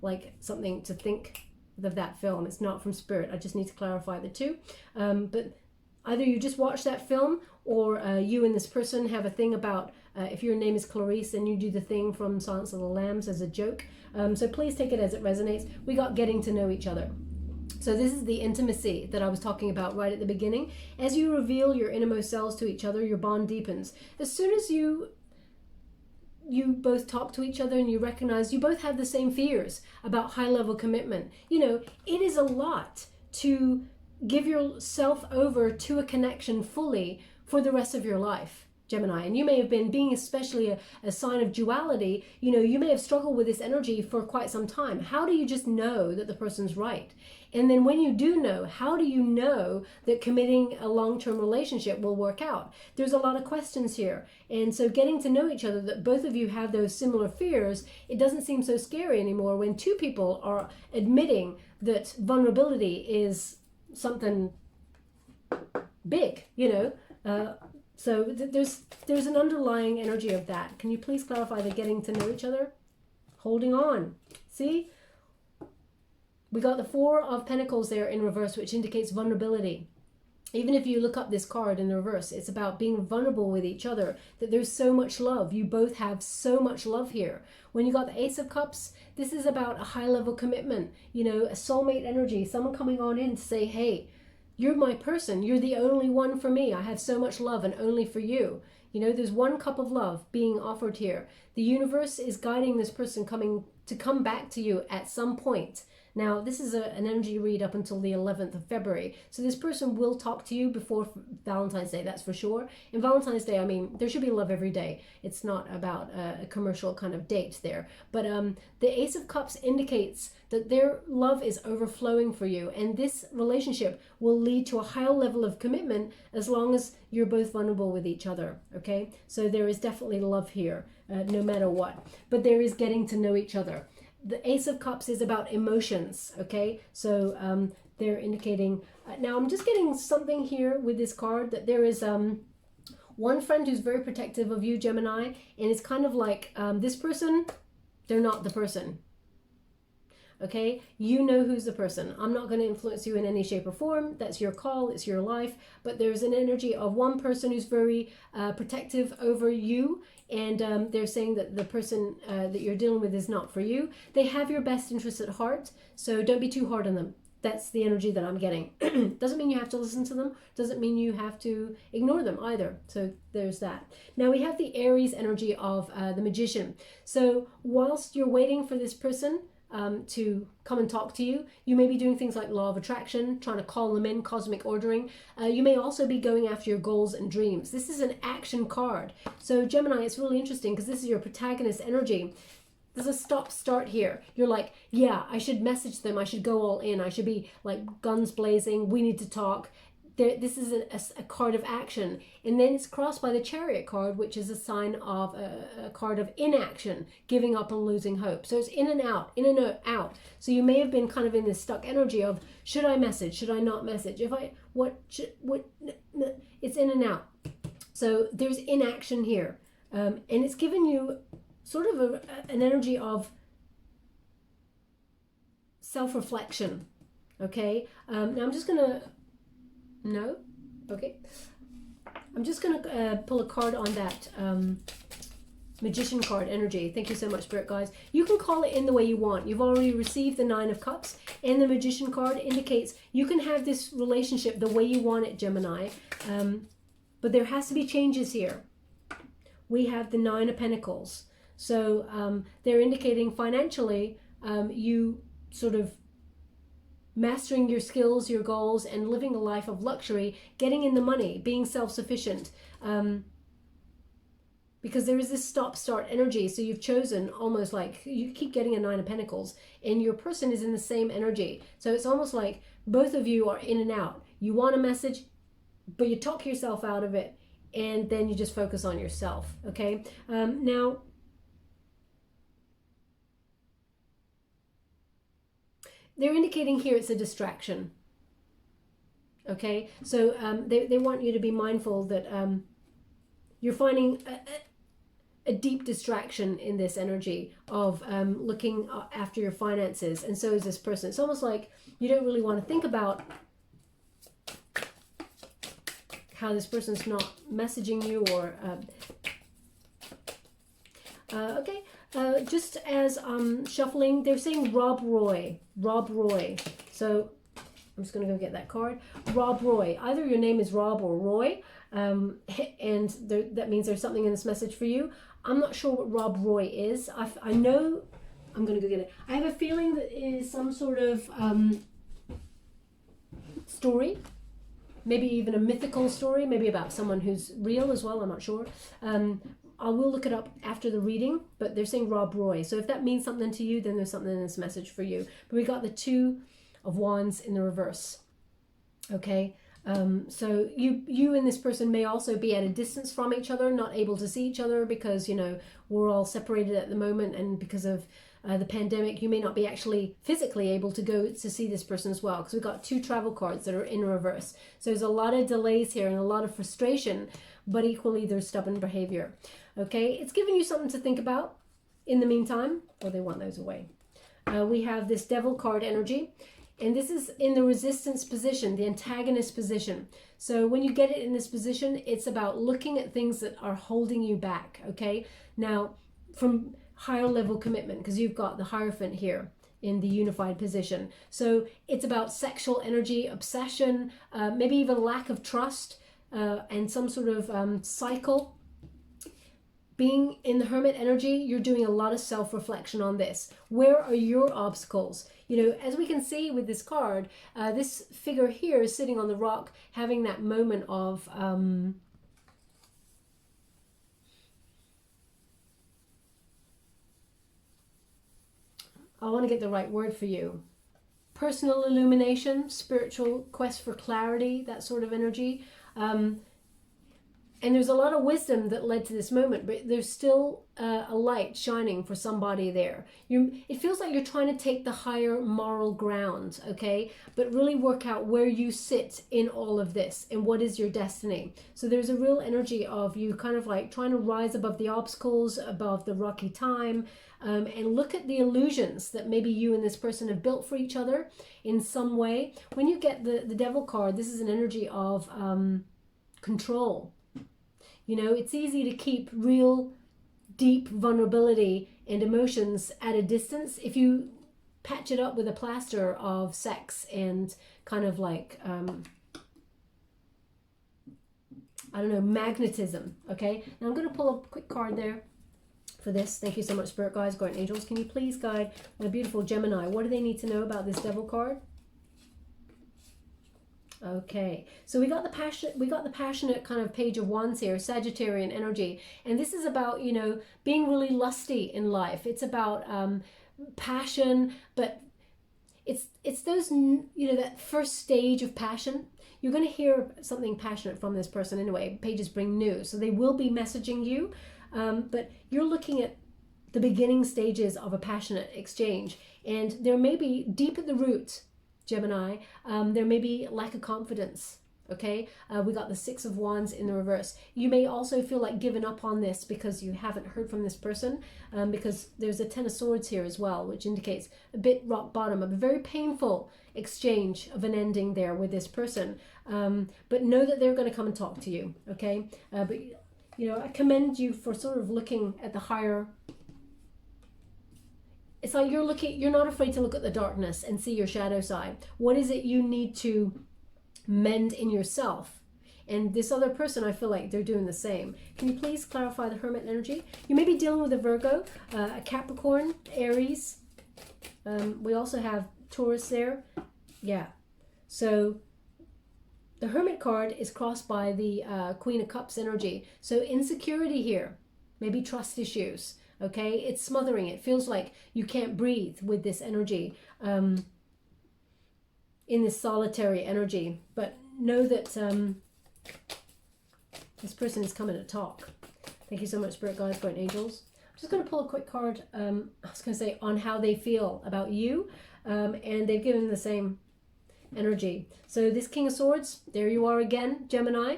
like something to think of that film. It's not from spirit. I just need to clarify the two. But either you just watch that film, or you and this person have a thing about, if your name is Clarice, then you do the thing from Silence of the Lambs as a joke. So please take it as it resonates. We got getting to know each other. So this is the intimacy that I was talking about right at the beginning. As you reveal your innermost selves to each other, your bond deepens. As soon as you both talk to each other and you recognize you both have the same fears about high-level commitment. You know, it is a lot to give yourself over to a connection fully for the rest of your life, Gemini. And you may have been, being especially a sign of duality, you know, you may have struggled with this energy for quite some time. How do you just know that the person's right? And then when you do know, how do you know that committing a long-term relationship will work out? There's a lot of questions here. And so getting to know each other, that both of you have those similar fears, it doesn't seem so scary anymore when two people are admitting that vulnerability is something big, you know. So there's an underlying energy of that. Can you please clarify the getting to know each other? Holding on. See? We got the Four of Pentacles there in reverse, which indicates vulnerability. Even if you look up this card in the reverse, it's about being vulnerable with each other, that there's so much love. You both have so much love here. When you got the Ace of Cups, this is about a high-level commitment, you know, a soulmate energy, someone coming on in to say, hey, you're my person. You're the only one for me. I have so much love and only for you. You know, there's one cup of love being offered here. The universe is guiding this person to come back to you at some point. Now, this is an energy read up until the 11th of February. So this person will talk to you before Valentine's Day, that's for sure. And Valentine's Day, I mean, there should be love every day. It's not about a commercial kind of date there. But the Ace of Cups indicates that their love is overflowing for you. And this relationship will lead to a higher level of commitment as long as you're both vulnerable with each other, okay? So there is definitely love here, no matter what. But there is getting to know each other. The Ace of Cups is about emotions, okay? So they're indicating... now, I'm just getting something here with this card, that there is one friend who's very protective of you, Gemini, and it's kind of like this person, they're not the person. Okay, you know who's the person. I'm not going to influence you in any shape or form. That's your call, it's your life. But there's an energy of one person who's very protective over you, and they're saying that the person that you're dealing with is not for you. They have your best interests at heart, so don't be too hard on them. That's the energy that I'm getting. Doesn't mean you have to listen to them. Doesn't mean you have to ignore them either. So there's that. Now we have the Aries energy of the Magician. So whilst you're waiting for this person to come and talk to you, you may be doing things like law of attraction, trying to call them in, cosmic ordering. You may also be going after your goals and dreams. This is an action card. So Gemini, it's really interesting because this is your protagonist energy. There's a stop-start here. You're like, yeah, I should message them. I should go all in. I should be like guns blazing. We need to talk. This is a card of action. And then it's crossed by the Chariot card, which is a sign of a card of inaction, giving up and losing hope. So it's in and out, in and out. So you may have been kind of in this stuck energy of, should I message? Should I not message? It's in and out. So there's inaction here. And it's given you sort of an energy of self-reflection. Okay. Now I'm just going to... No? Okay. I'm just going to pull a card on that Magician card energy. Thank you so much, Spirit Guides. You can call it in the way you want. You've already received the Nine of Cups, and the Magician card indicates you can have this relationship the way you want it, Gemini. But there has to be changes here. We have the Nine of Pentacles. So they're indicating financially you sort of mastering your skills, your goals, and living a life of luxury, getting in the money, being self-sufficient. Because there is this stop-start energy. So you've chosen almost like, you keep getting a Nine of Pentacles, and your person is in the same energy. So it's almost like both of you are in and out. You want a message, but you talk yourself out of it, and then you just focus on yourself, okay? Now, they're indicating here it's a distraction, okay? So they want you to be mindful that you're finding a deep distraction in this energy of looking after your finances, and so is this person. It's almost like you don't really want to think about how this person's not messaging you or... okay. Just as shuffling, they're saying Rob Roy. So I'm just going to go get that card. Rob Roy. Either your name is Rob or Roy, and that means there's something in this message for you. I'm not sure what Rob Roy is. I know, I'm going to go get it. I have a feeling that it is some sort of story, maybe even a mythical story, maybe about someone who's real as well. I'm not sure. I will look it up after the reading, but they're saying Rob Roy. So if that means something to you, then there's something in this message for you. But we got the Two of Wands in the reverse. Okay. So you and this person may also be at a distance from each other, not able to see each other because, you know, we're all separated at the moment, and because of the pandemic, you may not be actually physically able to go to see this person as well, because we've got two travel cards that are in reverse. So there's a lot of delays here and a lot of frustration, but equally there's stubborn behavior. Okay, it's giving you something to think about in the meantime, or they want those away. We have this Devil card energy. And this is in the resistance position, the antagonist position. So when you get it in this position, it's about looking at things that are holding you back, okay? Now, from higher level commitment, because you've got the Hierophant here in the unified position. So it's about sexual energy, obsession, maybe even lack of trust, and some sort of cycle. Being in the Hermit energy, you're doing a lot of self-reflection on this. Where are your obstacles? You know, as we can see with this card, this figure here is sitting on the rock, having that moment of I want to get the right word for you. Personal illumination, spiritual quest for clarity, that sort of energy. And there's a lot of wisdom that led to this moment, but there's still a light shining for somebody there. It feels like you're trying to take the higher moral ground, okay? But really work out where you sit in all of this and what is your destiny. So there's a real energy of you kind of like trying to rise above the obstacles, above the rocky time, and look at the illusions that maybe you and this person have built for each other in some way. When you get the Devil card, this is an energy of control. You know, it's easy to keep real deep vulnerability and emotions at a distance if you patch it up with a plaster of sex and kind of like, I don't know, magnetism, okay? Now I'm going to pull a quick card there for this. Thank you so much, Spirit Guides, Guardian Angels. Can you please guide my beautiful Gemini? What do they need to know about this Devil card? Okay, so we got the passionate kind of Page of Wands here, Sagittarian energy, and this is about, you know, being really lusty in life. It's about passion, but it's those, you know, that first stage of passion. You're going to hear something passionate from this person anyway. Pages bring news, so they will be messaging you, but you're looking at the beginning stages of a passionate exchange, and there may be deep at the root, Gemini, there may be lack of confidence, okay? We got the Six of Wands in the reverse. You may also feel like giving up on this because you haven't heard from this person, because there's a Ten of Swords here as well, which indicates a bit rock bottom, a very painful exchange of an ending there with this person. But know that they're going to come and talk to you, okay? But, you know, I commend you for sort of looking at the higher. It's like you're not afraid to look at the darkness and see your shadow side. What is it you need to mend in yourself? And this other person, I feel like they're doing the same. Can you please clarify the Hermit energy? You may be dealing with a Virgo, a Capricorn, Aries. We also have Taurus there. Yeah. So the Hermit card is crossed by the Queen of Cups energy. So insecurity here, maybe trust issues. Okay, it's smothering. It feels like you can't breathe with this energy, in this solitary energy. But know that this person is coming to talk. Thank you so much, Spirit Guides, Guardian Angels. I'm just going to pull a quick card, I was going to say, on how they feel about you. And they've given the same energy. So this King of Swords, there you are again, Gemini.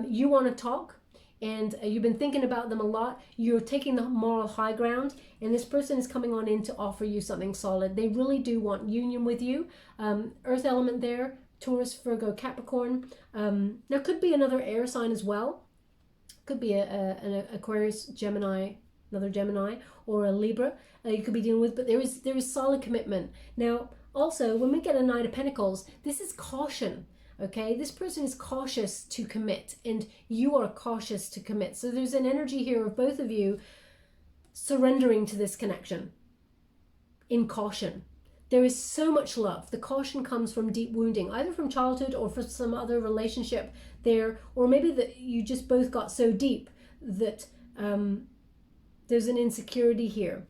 You want to talk. And you've been thinking about them a lot. You're taking the moral high ground, and this person is coming on in to offer you something solid. They really do want union with you. Earth element there, Taurus, Virgo, Capricorn. Now could be another air sign as well. Could be an Aquarius, Gemini, another Gemini, or a Libra you could be dealing with. But there is solid commitment. Now, Also, when we get a Knight of Pentacles, this is caution. Okay, this person is cautious to commit, and you are cautious to commit. So there's an energy here of both of you surrendering to this connection in caution. There is so much love. The caution comes from deep wounding, either from childhood or from some other relationship there, or maybe that you just both got so deep that there's an insecurity here.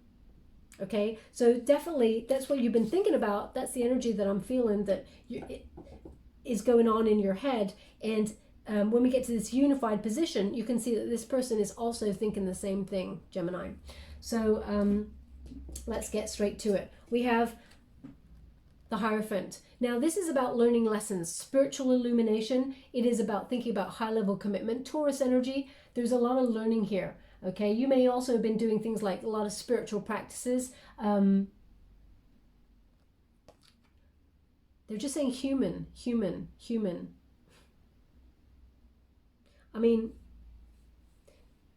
Okay, so definitely that's what you've been thinking about. That's the energy that I'm feeling that is going on in your head. And when we get to this unified position, you can see that this person is also thinking the same thing, Gemini. So let's get straight to it. We have the Hierophant. Now this is about learning lessons, spiritual illumination. It is about thinking about high-level commitment. Taurus energy, there's a lot of learning here. Okay, you may also have been doing things like a lot of spiritual practices. They're just saying human. I mean,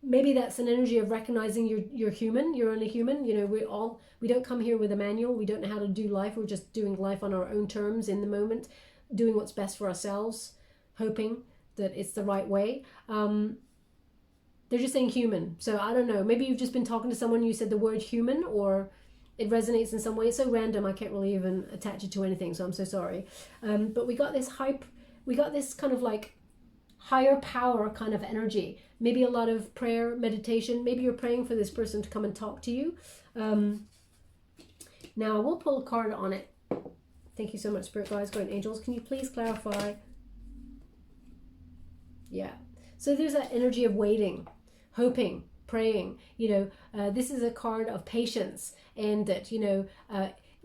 maybe that's an energy of recognizing you're human, you're only human. You know, we don't come here with a manual. We don't know how to do life. We're just doing life on our own terms in the moment, doing what's best for ourselves, hoping that it's the right way. They're just saying human. So I don't know, maybe you've just been talking to someone, you said the word human, or it resonates in some way. It's so random, I can't really even attach it to anything, so I'm so sorry. But we got this kind of like higher power kind of energy. Maybe a lot of prayer, meditation. Maybe you're praying for this person to come and talk to you. Now we'll pull a card on it. Thank you so much, Spirit Guides, Guardian Angels. Can you please clarify? Yeah. So there's that energy of waiting, hoping, praying. You know, this is a card of patience, and that, you know,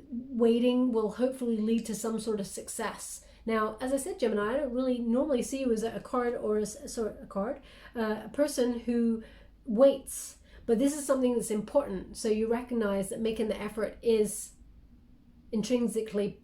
waiting will hopefully lead to some sort of success. Now, as I said, Gemini, I don't really normally see you as a card or a person who waits, but this is something that's important. So you recognize that making the effort is intrinsically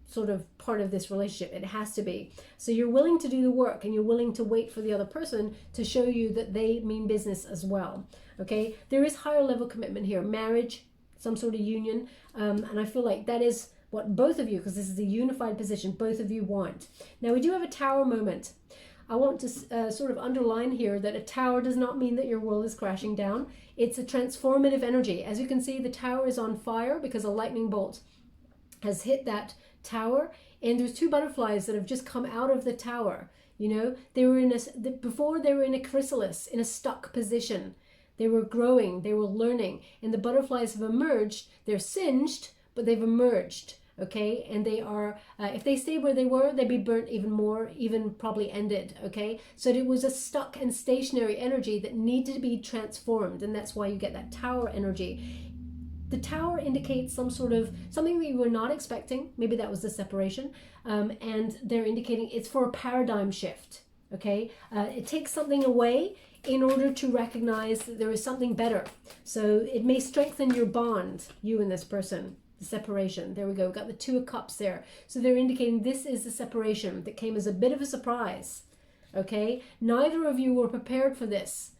sort of part of this relationship. It has to be. So you're willing to do the work, and you're willing to wait for the other person to show you that they mean business as well. Okay, there is higher level commitment here, marriage, some sort of union, and I feel like that is what both of you, because this is a unified position, both of you want. Now we do have a tower moment. I want to sort of underline here that a tower does not mean that your world is crashing down. It's a transformative energy. As you can see, the tower is on fire because a lightning bolt has hit that tower, and there's two butterflies that have just come out of the tower. You know, they were before they were in a chrysalis, in a stuck position. They were growing, they were learning, and the butterflies have emerged. They're singed, but they've emerged. Okay, and they are, if they stayed where they were, they'd be burnt even more, even probably ended. Okay, so it was a stuck and stationary energy that needed to be transformed, and that's why you get that tower energy. The tower indicates something that you were not expecting. Maybe that was the separation, and they're indicating it's for a paradigm shift. Okay, it takes something away in order to recognize that there is something better. So it may strengthen your bond, you and this person. Separation. There we go. We've got the Two of Cups there. So they're indicating this is the separation that came as a bit of a surprise. Okay? Neither of you were prepared for this.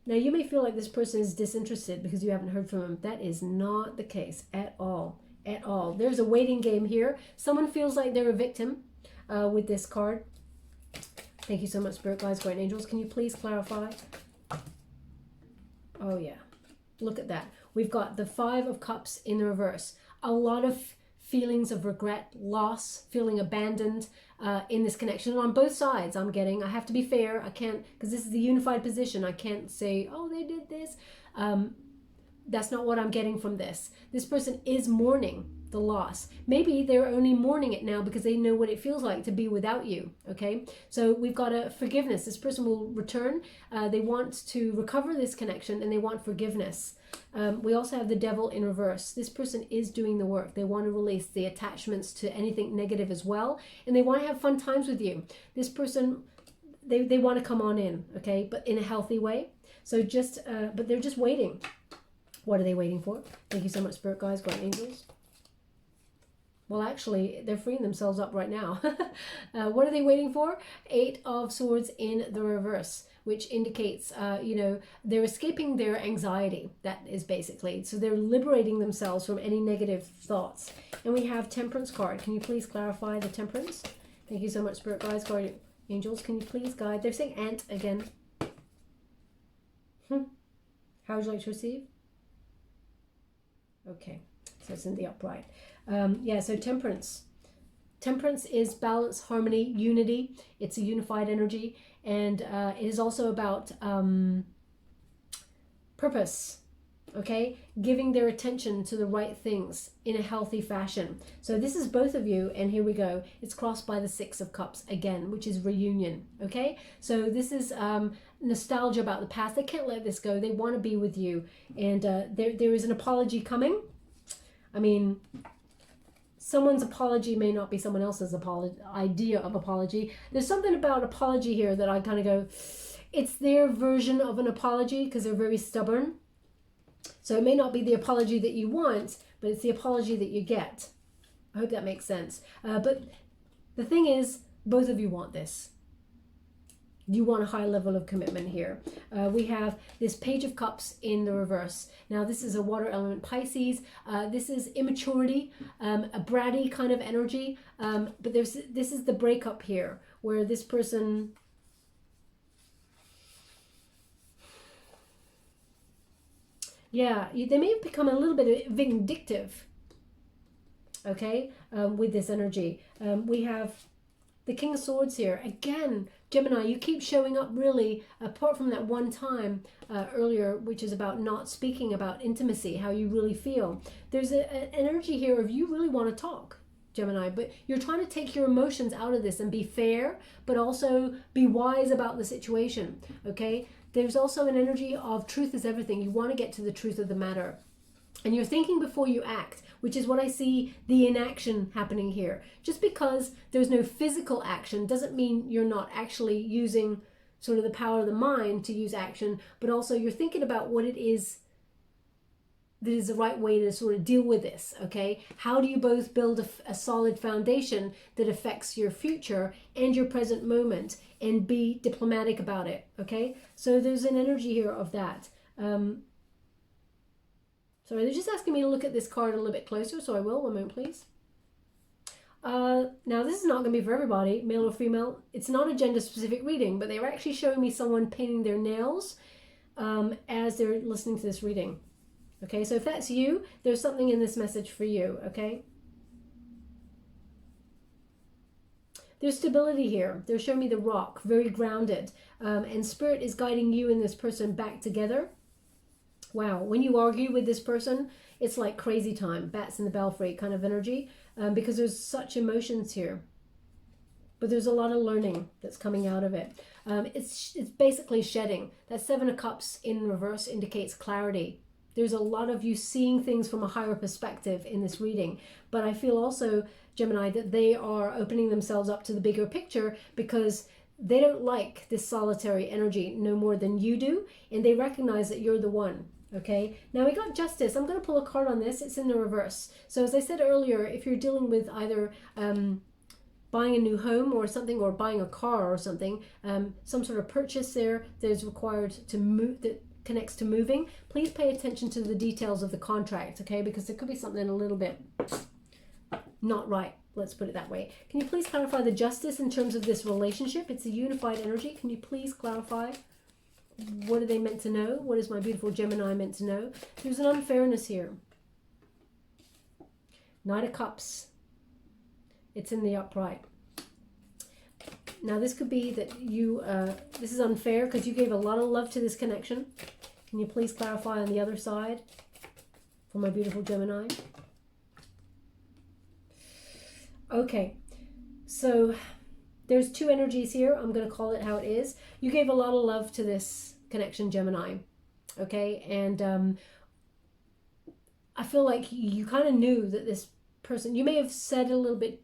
Now you may feel like this person is disinterested because you haven't heard from them. That is not the case at all. At all. There's a waiting game here. Someone feels like they're a victim with this card. Thank you so much, Spirit Guides, Guardian Angels. Can you please clarify? Oh yeah. Look at that. We've got the Five of Cups in the reverse. A lot of feelings of regret, loss, feeling abandoned in this connection. On both sides, I'm getting. I have to be fair. I can't, because this is the unified position. I can't say, oh, they did this. That's not what I'm getting from this. This person is mourning the loss. Maybe they're only mourning it now because they know what it feels like to be without you. Okay, so we've got a forgiveness. This person will return. They want to recover this connection, and they want forgiveness. We also have the Devil in reverse. This person is doing the work. They want to release the attachments to anything negative as well, and they want to have fun times with you. This person, they want to come on in, okay, but in a healthy way. So but they're just waiting. What are they waiting for? Thank you so much, Spirit Guides, Guardian Angels. Well, actually, they're freeing themselves up right now. What are they waiting for? 8 of Swords in the reverse, which indicates, you know, they're escaping their anxiety. That is basically. So they're liberating themselves from any negative thoughts. And we have Temperance card. Can you please clarify the Temperance? Thank you so much, Spirit Guides, Guardian Angels. Can you please guide? They're saying ant again. How would you like to receive? Okay, so it's in the upright. Yeah, so Temperance. Temperance is balance, harmony, unity. It's a unified energy, and it is also about purpose, okay? Giving their attention to the right things in a healthy fashion. So this is both of you, and here we go. It's crossed by the 6 of Cups again, which is reunion, okay? So this is nostalgia about the past. They can't let this go. They want to be with you, and there is an apology coming. I mean, someone's apology may not be someone else's idea of apology. There's something about apology here that I kind of go, it's their version of an apology because they're very stubborn. So it may not be the apology that you want, but it's the apology that you get. I hope that makes sense. But the thing is, both of you want this. You want a high level of commitment here. We have this Page of Cups in the reverse. Now this is a water element Pisces. This is immaturity, a bratty kind of energy. But this is the breakup here, where this person... Yeah, they may have become a little bit vindictive, okay, with this energy. We have the King of Swords here. Again, Gemini, you keep showing up really, apart from that one time earlier, which is about not speaking about intimacy, how you really feel. There's an energy here of you really want to talk, Gemini, but you're trying to take your emotions out of this and be fair, but also be wise about the situation, okay? There's also an energy of truth is everything. You want to get to the truth of the matter. And you're thinking before you act, which is what I see the inaction happening here. Just because there's no physical action doesn't mean you're not actually using sort of the power of the mind to use action, but also you're thinking about what it is that is the right way to sort of deal with this, okay? How do you both build a solid foundation that affects your future and your present moment and be diplomatic about it, okay? So there's an energy here of that. Sorry, they're just asking me to look at this card a little bit closer, so I will. One moment, please. Now, this is not going to be for everybody, male or female. It's not a gender-specific reading, but they were actually showing me someone painting their nails as they're listening to this reading. Okay, so if that's you, there's something in this message for you, okay? There's stability here. They're showing me the rock, very grounded. And Spirit is guiding you and this person back together. Wow, when you argue with this person, it's like crazy time, bats in the belfry kind of energy, because there's such emotions here. But there's a lot of learning that's coming out of it. It's basically shedding. That 7 of Cups in reverse indicates clarity. There's a lot of you seeing things from a higher perspective in this reading. But I feel also, Gemini, that they are opening themselves up to the bigger picture because they don't like this solitary energy no more than you do. And they recognize that you're the one. Okay, now we got Justice. I'm going to pull a card on this. It's in the reverse. So as I said earlier, if you're dealing with either buying a new home or something, or buying a car or something, some sort of purchase there that is required to move, that connects to moving, please pay attention to the details of the contract, okay? Because there could be something a little bit not right. Let's put it that way. Can you please clarify the Justice in terms of this relationship? It's a unified energy. Can you please clarify? What are they meant to know? What is my beautiful Gemini meant to know? There's an unfairness here. Knight of Cups. It's in the upright. Now this could be that you, this is unfair because you gave a lot of love to this connection. Can you please clarify on the other side for my beautiful Gemini? Okay, so there's 2 energies here. I'm going to call it how it is. You gave a lot of love to this connection, Gemini. Okay, and I feel like you kind of knew that this person, you may have said a little bit,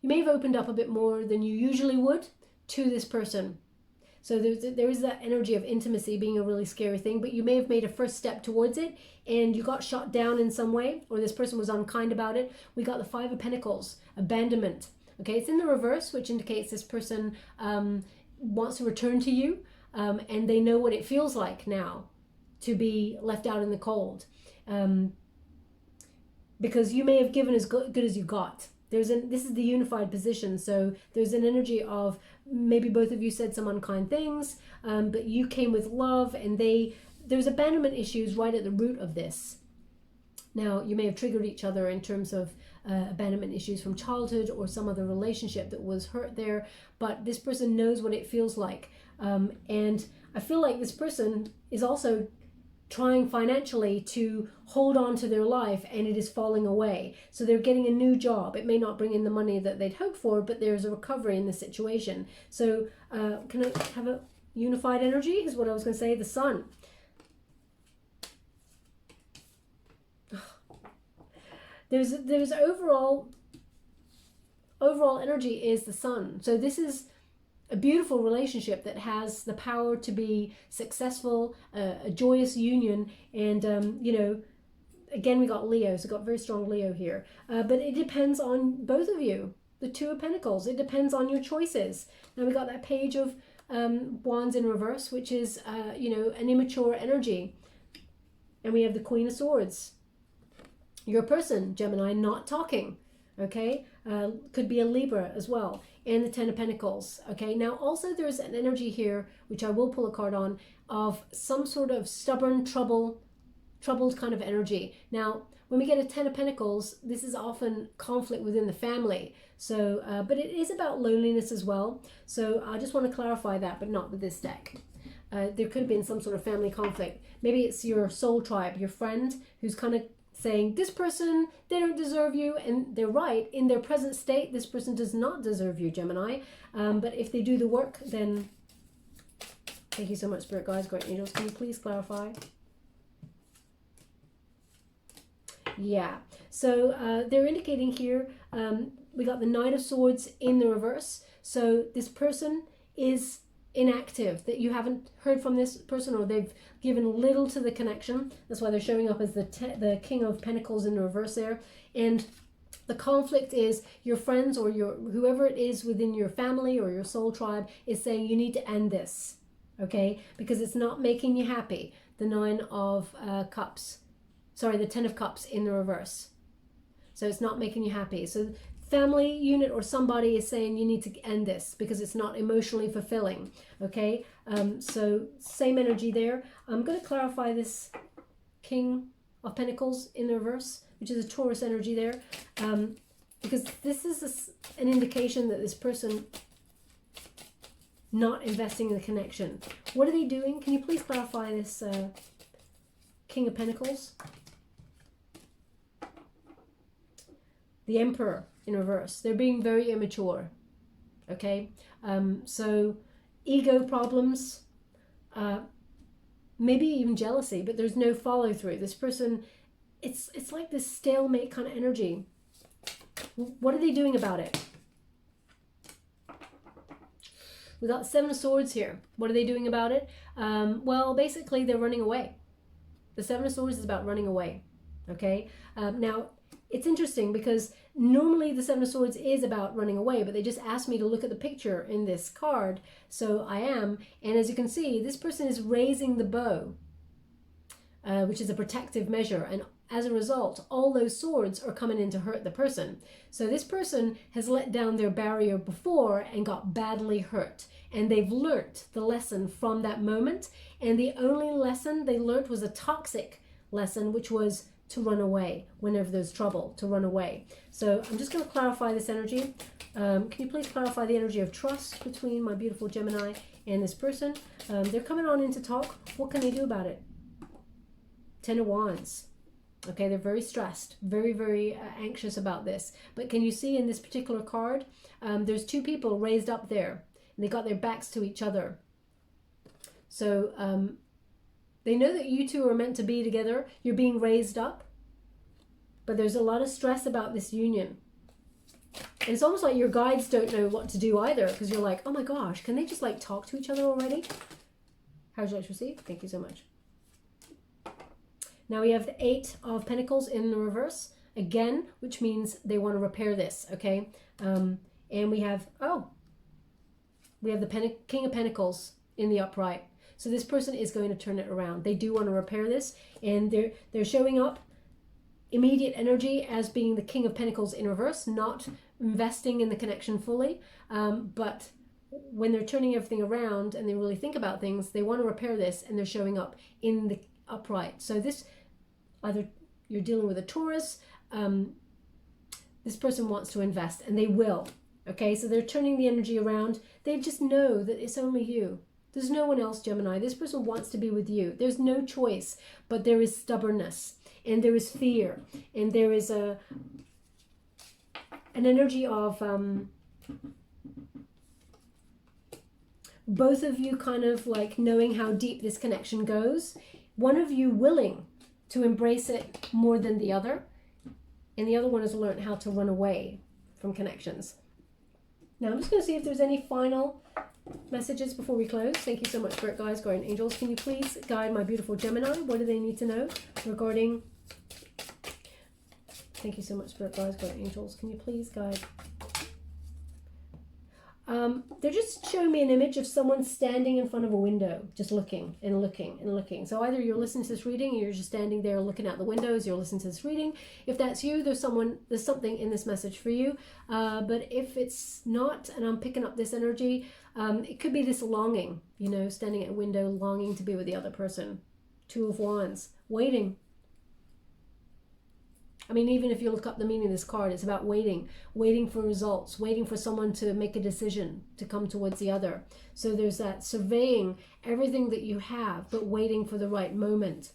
you may have opened up a bit more than you usually would to this person. So there is that energy of intimacy being a really scary thing, but you may have made a first step towards it and you got shot down in some way, or this person was unkind about it. We got the Five of Pentacles, abandonment. Okay, it's in the reverse, which indicates this person wants to return to you, and they know what it feels like now to be left out in the cold. Because you may have given as good as you got. This is the unified position, so there's an energy of maybe both of you said some unkind things, but you came with love, and there's abandonment issues right at the root of this. Now, you may have triggered each other in terms of abandonment issues from childhood or some other relationship that was hurt there, but this person knows what it feels like. And I feel like this person is also trying financially to hold on to their life, and it is falling away. So they're getting a new job. It may not bring in the money that they'd hoped for, but there's a recovery in the situation. So can I have a unified energy is what I was going to say. The Sun. There's overall energy is the Sun. So this is a beautiful relationship that has the power to be successful, a joyous union, and again we got Leo, so got very strong Leo here. But it depends on both of you. The Two of Pentacles. It depends on your choices. Now we got that Page of Wands in reverse, which is an immature energy, and we have the Queen of Swords. Your person, Gemini, not talking. Okay, could be a Libra as well, and the Ten of Pentacles. Okay, now also there's an energy here, which I will pull a card on, of some sort of stubborn, troubled kind of energy. Now, when we get a Ten of Pentacles, this is often conflict within the family. So, but it is about loneliness as well. So I just want to clarify that, but not with this deck. There could have been some sort of family conflict. Maybe it's your soul tribe, your friend, who's kind of saying, this person, they don't deserve you, and they're right. In their present state, this person does not deserve you, Gemini. But if they do the work, then thank you so much, Spirit Guides, Great Angels. Can you please clarify? Yeah, so they're indicating here, we got the Knight of Swords in the reverse. So this person is inactive, that you haven't heard from this person, or they've given little to the connection. That's why they're showing up as the King of Pentacles in the reverse there. And the conflict is your friends or whoever it is within your family or your soul tribe is saying you need to end this, okay? Because it's not making you happy. The Nine of Cups. Sorry, the Ten of Cups in the reverse. So it's not making you happy. So family unit or somebody is saying you need to end this because it's not emotionally fulfilling. Okay, so same energy there. I'm going to clarify this King of Pentacles in the reverse, which is a Taurus energy there, because this is an indication that this person not investing in the connection. What are they doing? Can you please clarify this King of Pentacles? The Emperor in reverse. They're being very immature. Okay, so ego problems, maybe even jealousy, but there's no follow through. This person, it's like this stalemate kind of energy. What are they doing about it? We got the Seven of Swords here. What are they doing about it? Well, basically they're running away. The Seven of Swords is about running away. Okay, now it's interesting because normally the Seven of Swords is about running away, but they just asked me to look at the picture in this card, so I am. And as you can see, this person is raising the bow, which is a protective measure, and as a result, all those swords are coming in to hurt the person. So this person has let down their barrier before and got badly hurt, and they've learnt the lesson from that moment, and the only lesson they learnt was a toxic lesson, which was to run away whenever there's trouble, to run away. So I'm just going to clarify this energy. Can you please clarify the energy of trust between my beautiful Gemini and this person? They're coming on in to talk. What can they do about it? Ten of Wands. Okay, they're very stressed, very, very anxious about this. But can you see in this particular card, there's two people raised up there, and they got their backs to each other. So they know that you two are meant to be together. You're being raised up. But there's a lot of stress about this union. And it's almost like your guides don't know what to do either, because you're like, oh my gosh, can they just like talk to each other already? How would you like to receive? Thank you so much. Now we have the 8 of Pentacles in the reverse again, which means they want to repair this, okay? And we have, we have the King of Pentacles in the upright. So this person is going to turn it around. They do want to repair this, and they're showing up immediate energy as being the King of Pentacles in reverse, not investing in the connection fully, but when they're turning everything around and they really think about things, they want to repair this, and they're showing up in the upright. So this, either you're dealing with a Taurus, this person wants to invest, and they will. Okay, so they're turning the energy around. They just know that it's only you. There's no one else, Gemini. This person wants to be with you. There's no choice, but there is stubbornness, and there is fear, and there is an energy of both of you kind of like knowing how deep this connection goes. One of you willing to embrace it more than the other, and the other one has learned how to run away from connections. Now I'm just going to see if there's any final messages before we close. Thank you so much, Spirit Guides, Guardian Angels. Can you please guide my beautiful Gemini? What do they need to know regarding... Thank you so much, Spirit Guides, Guardian Angels. Can you please guide... They're just showing me an image of someone standing in front of a window, just looking and looking and looking. So either you're listening to this reading, or you're just standing there looking out the windows, you're listening to this reading. If that's you, there's something in this message for you. But if it's not, and I'm picking up this energy, it could be this longing, you know, standing at a window, longing to be with the other person. 2 of Wands, waiting. I mean, even if you look up the meaning of this card, it's about waiting for results, waiting for someone to make a decision to come towards the other. So there's that surveying everything that you have, but waiting for the right moment.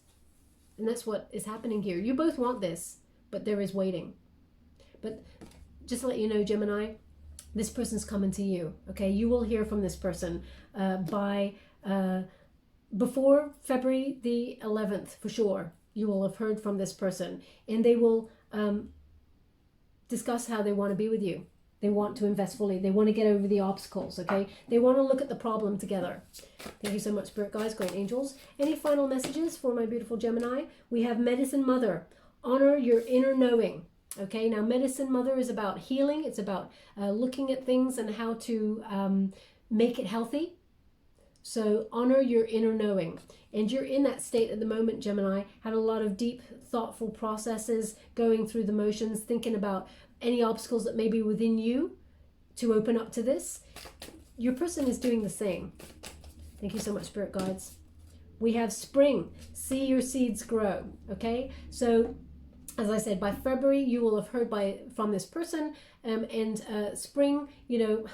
And that's what is happening here. You both want this, but there is waiting. But just to let you know, Gemini, this person's coming to you, okay? You will hear from this person before February the 11th, for sure. You will have heard from this person, and they will discuss how they want to be with you. They want to invest fully. They want to get over the obstacles, okay? They want to look at the problem together. Thank you so much, Spirit Guides, Guardian Angels. Any final messages for my beautiful Gemini? We have Medicine Mother. Honor your inner knowing, okay? Now, Medicine Mother is about healing. It's about looking at things and how to make it healthy. So honor your inner knowing. And you're in that state at the moment, Gemini, having a lot of deep, thoughtful processes, going through the motions, thinking about any obstacles that may be within you to open up to this. Your person is doing the same. Thank you so much, Spirit Guides. We have Spring. See your seeds grow, okay? So, as I said, by February, you will have heard from this person. Spring, you know...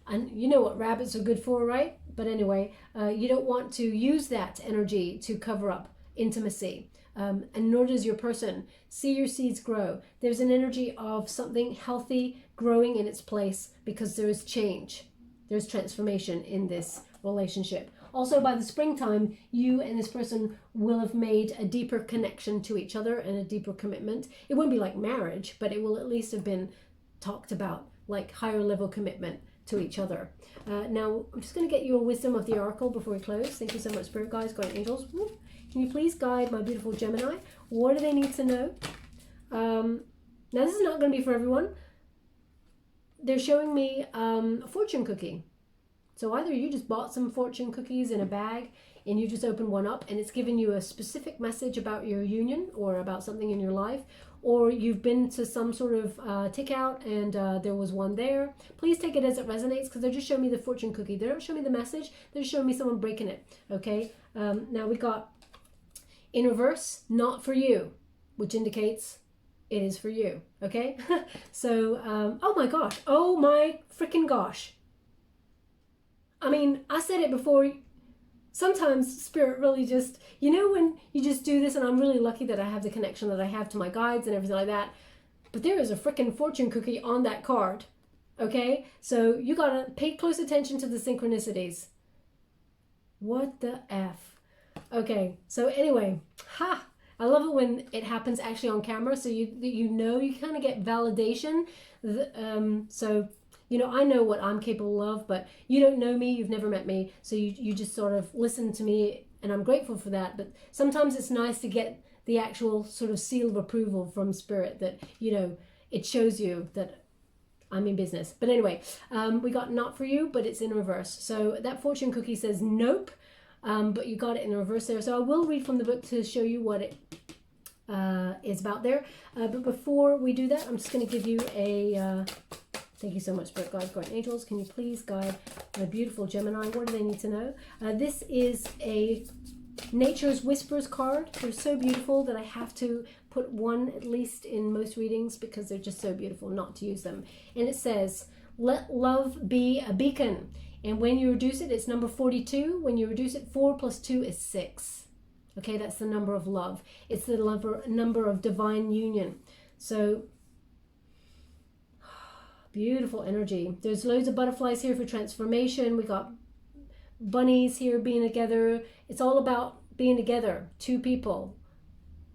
And you know what rabbits are good for, right? But anyway, you don't want to use that energy to cover up intimacy. And nor does your person. See your seeds grow. There's an energy of something healthy growing in its place, because there is change. There's transformation in this relationship. Also, by the springtime, you and this person will have made a deeper connection to each other and a deeper commitment. It won't be like marriage, but it will at least have been talked about, like higher level commitment to each other. Now, I'm just going to get you a wisdom of the oracle before we close. Thank you so much, Spirit Guides, Guardian Angels. Woo. Can you please guide my beautiful Gemini? What do they need to know? Now, this is not going to be for everyone. They're showing me a fortune cookie. So either you just bought some fortune cookies in a bag and you just opened one up and it's giving you a specific message about your union or about something in your life, or you've been to some sort of tick out and there was one there. Please take it as it resonates, because they're just showing me the fortune cookie. They don't show me the message. They're showing me someone breaking it, okay? Now we got in reverse, not for you, which indicates it is for you, okay? So, oh my freaking gosh. I mean, I said it before. Sometimes Spirit really just, you know, when you just do this, and I'm really lucky that I have the connection that I have to my guides and everything like that, but there is a freaking fortune cookie on that card, okay? So you gotta pay close attention to the synchronicities. What the F? Okay, so anyway, I love it when it happens actually on camera, so you kind of get validation. So, you know, I know what I'm capable of, but you don't know me, you've never met me, so you just sort of listen to me, and I'm grateful for that. But sometimes it's nice to get the actual sort of seal of approval from Spirit that, you know, it shows you that I'm in business. But anyway, we got not for you, but it's in reverse. So that fortune cookie says nope, but you got it in reverse there. So I will read from the book to show you what it is about there. But before we do that, I'm just going to give you a... thank you so much, Spirit Guides, Guardian Angels. Can you please guide my beautiful Gemini? What do they need to know? This is a Nature's Whispers card. They're so beautiful that I have to put one at least in most readings because they're just so beautiful not to use them. And it says, let love be a beacon. And when you reduce it, it's number 42. When you reduce it, 4 plus 2 is 6. Okay, that's the number of love. It's the number of divine union. So, beautiful energy. There's loads of butterflies here for transformation. We got bunnies here being together. It's all about being together, two people.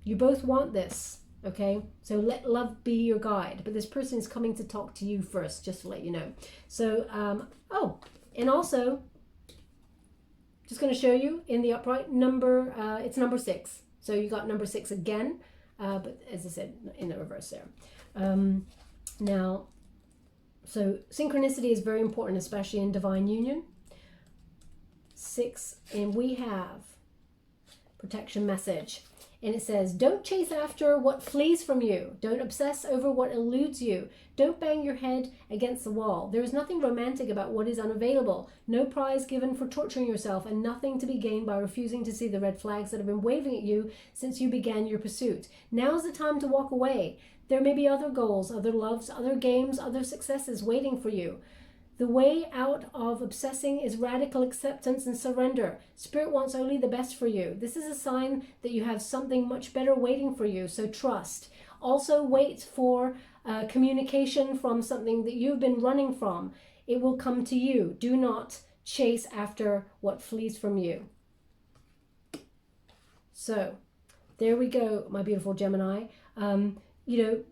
You both want this, okay? So let love be your guide. But this person is coming to talk to you first, just to let you know. So, oh, and also, just going to show you in the upright number, it's number 6. So you got number 6 again, but as I said, in the reverse there. Now, so synchronicity is very important, especially in divine union. 6, and we have protection message. And it says, don't chase after what flees from you. Don't obsess over what eludes you. Don't bang your head against the wall. There is nothing romantic about what is unavailable. No prize given for torturing yourself, and nothing to be gained by refusing to see the red flags that have been waving at you since you began your pursuit. Now's the time to walk away. There may be other goals, other loves, other games, other successes waiting for you. The way out of obsessing is radical acceptance and surrender. Spirit wants only the best for you. This is a sign that you have something much better waiting for you, so trust. Also wait for communication from something that you've been running from. It will come to you. Do not chase after what flees from you. So, there we go, my beautiful Gemini. You know,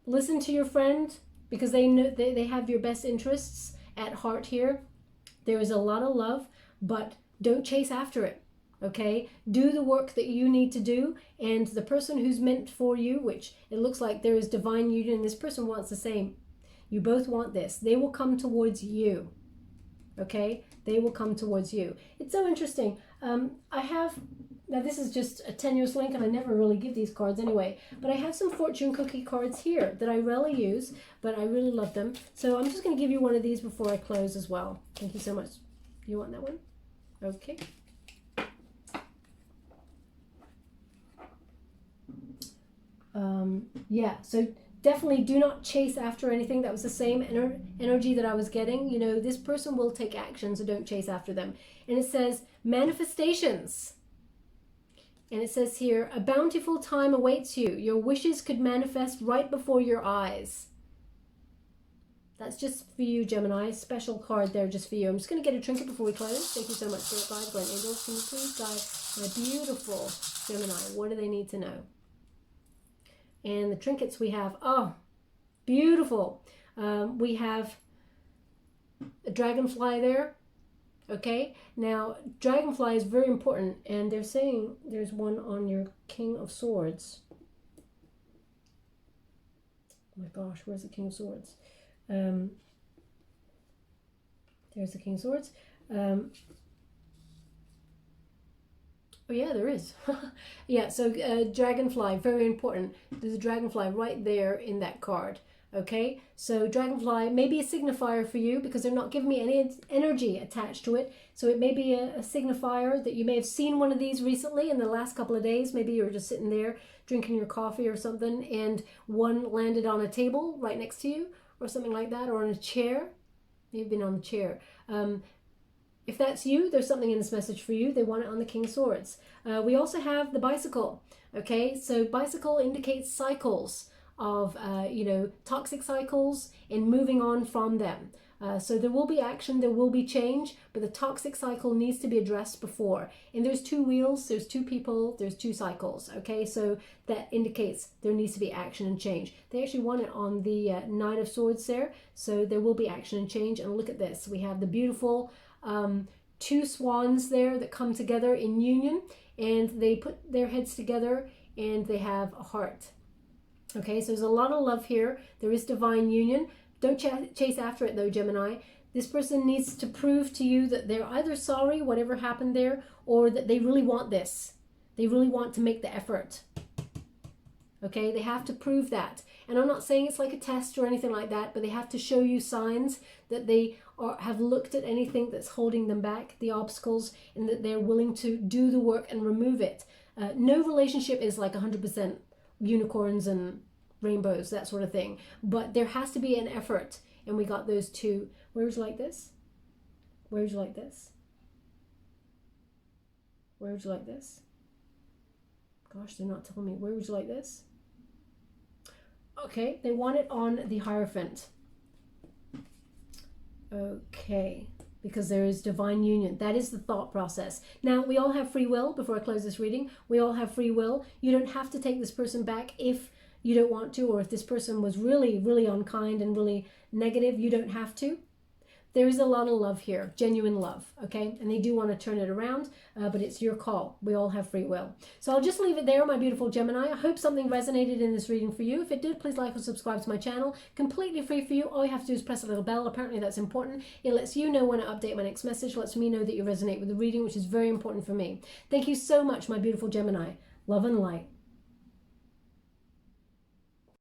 listen to your friend, because they know they have your best interests at heart here. There is a lot of love, but don't chase after it, okay? Do the work that you need to do, and the person who's meant for you, which it looks like there is divine union, this person wants the same. You both want this. They will come towards you, okay? They will come towards you. It's so interesting. Now this is just a tenuous link, and I never really give these cards anyway, but I have some fortune cookie cards here that I rarely use, but I really love them. So I'm just going to give you one of these before I close as well. Thank you so much. You want that one? Okay. Yeah, so definitely do not chase after anything. That was the same energy that I was getting. You know, this person will take action, so don't chase after them. And it says manifestations. And it says here, a bountiful time awaits you. Your wishes could manifest right before your eyes. That's just for you, Gemini. Special card there just for you. I'm just going to get a trinket before we close. Thank you so much, Spirit Guides, Guardian Angels. Can you please guide my beautiful Gemini? What do they need to know? And the trinkets we have, oh, beautiful. We have a dragonfly there. Okay, now dragonfly is very important, and they're saying there's one on your King of Swords. Oh my gosh, where's the King of Swords? There's the King of Swords. Oh yeah, there is. Yeah, so dragonfly, very important. There's a dragonfly right there in that card. Okay, so dragonfly may be a signifier for you because they're not giving me any energy attached to it. So it may be a signifier that you may have seen one of these recently in the last couple of days. Maybe you were just sitting there drinking your coffee or something, and one landed on a table right next to you or something like that, or on a chair. You've been on the chair. If that's you, there's something in this message for you. They want it on the King of Swords. We also have the bicycle. Okay, so bicycle indicates cycles of, you know, toxic cycles and moving on from them. So there will be action, there will be change, but the toxic cycle needs to be addressed before. And there's two wheels, there's two people, there's two cycles, okay? So that indicates there needs to be action and change. They actually won it on the Knight of Swords there, so there will be action and change. And look at this, we have the beautiful two swans there that come together in union, and they put their heads together and they have a heart. Okay, so there's a lot of love here. There is divine union. Don't chase after it though, Gemini. This person needs to prove to you that they're either sorry, whatever happened there, or that they really want this. They really want to make the effort. Okay, they have to prove that. And I'm not saying it's like a test or anything like that, but they have to show you signs that they have looked at anything that's holding them back, the obstacles, and that they're willing to do the work and remove it. No relationship is like 100% unicorns and rainbows, that sort of thing, but there has to be an effort. And we got those two. Where would you like this? Where would you like this? Where would you like this? Gosh, they're not telling me. Where would you like this? Okay, they want it on the Hierophant. Okay, because there is divine union. That is the thought process. Now, we all have free will. Before I close this reading, we all have free will. You don't have to take this person back if you don't want to, or if this person was really, really unkind and really negative, you don't have to. There is a lot of love here, genuine love, okay? And they do want to turn it around, but it's your call. We all have free will. So I'll just leave it there, my beautiful Gemini. I hope something resonated in this reading for you. If it did, please like and subscribe to my channel. Completely free for you. All you have to do is press a little bell. Apparently that's important. It lets you know when I update my next message, lets me know that you resonate with the reading, which is very important for me. Thank you so much, my beautiful Gemini. Love and light.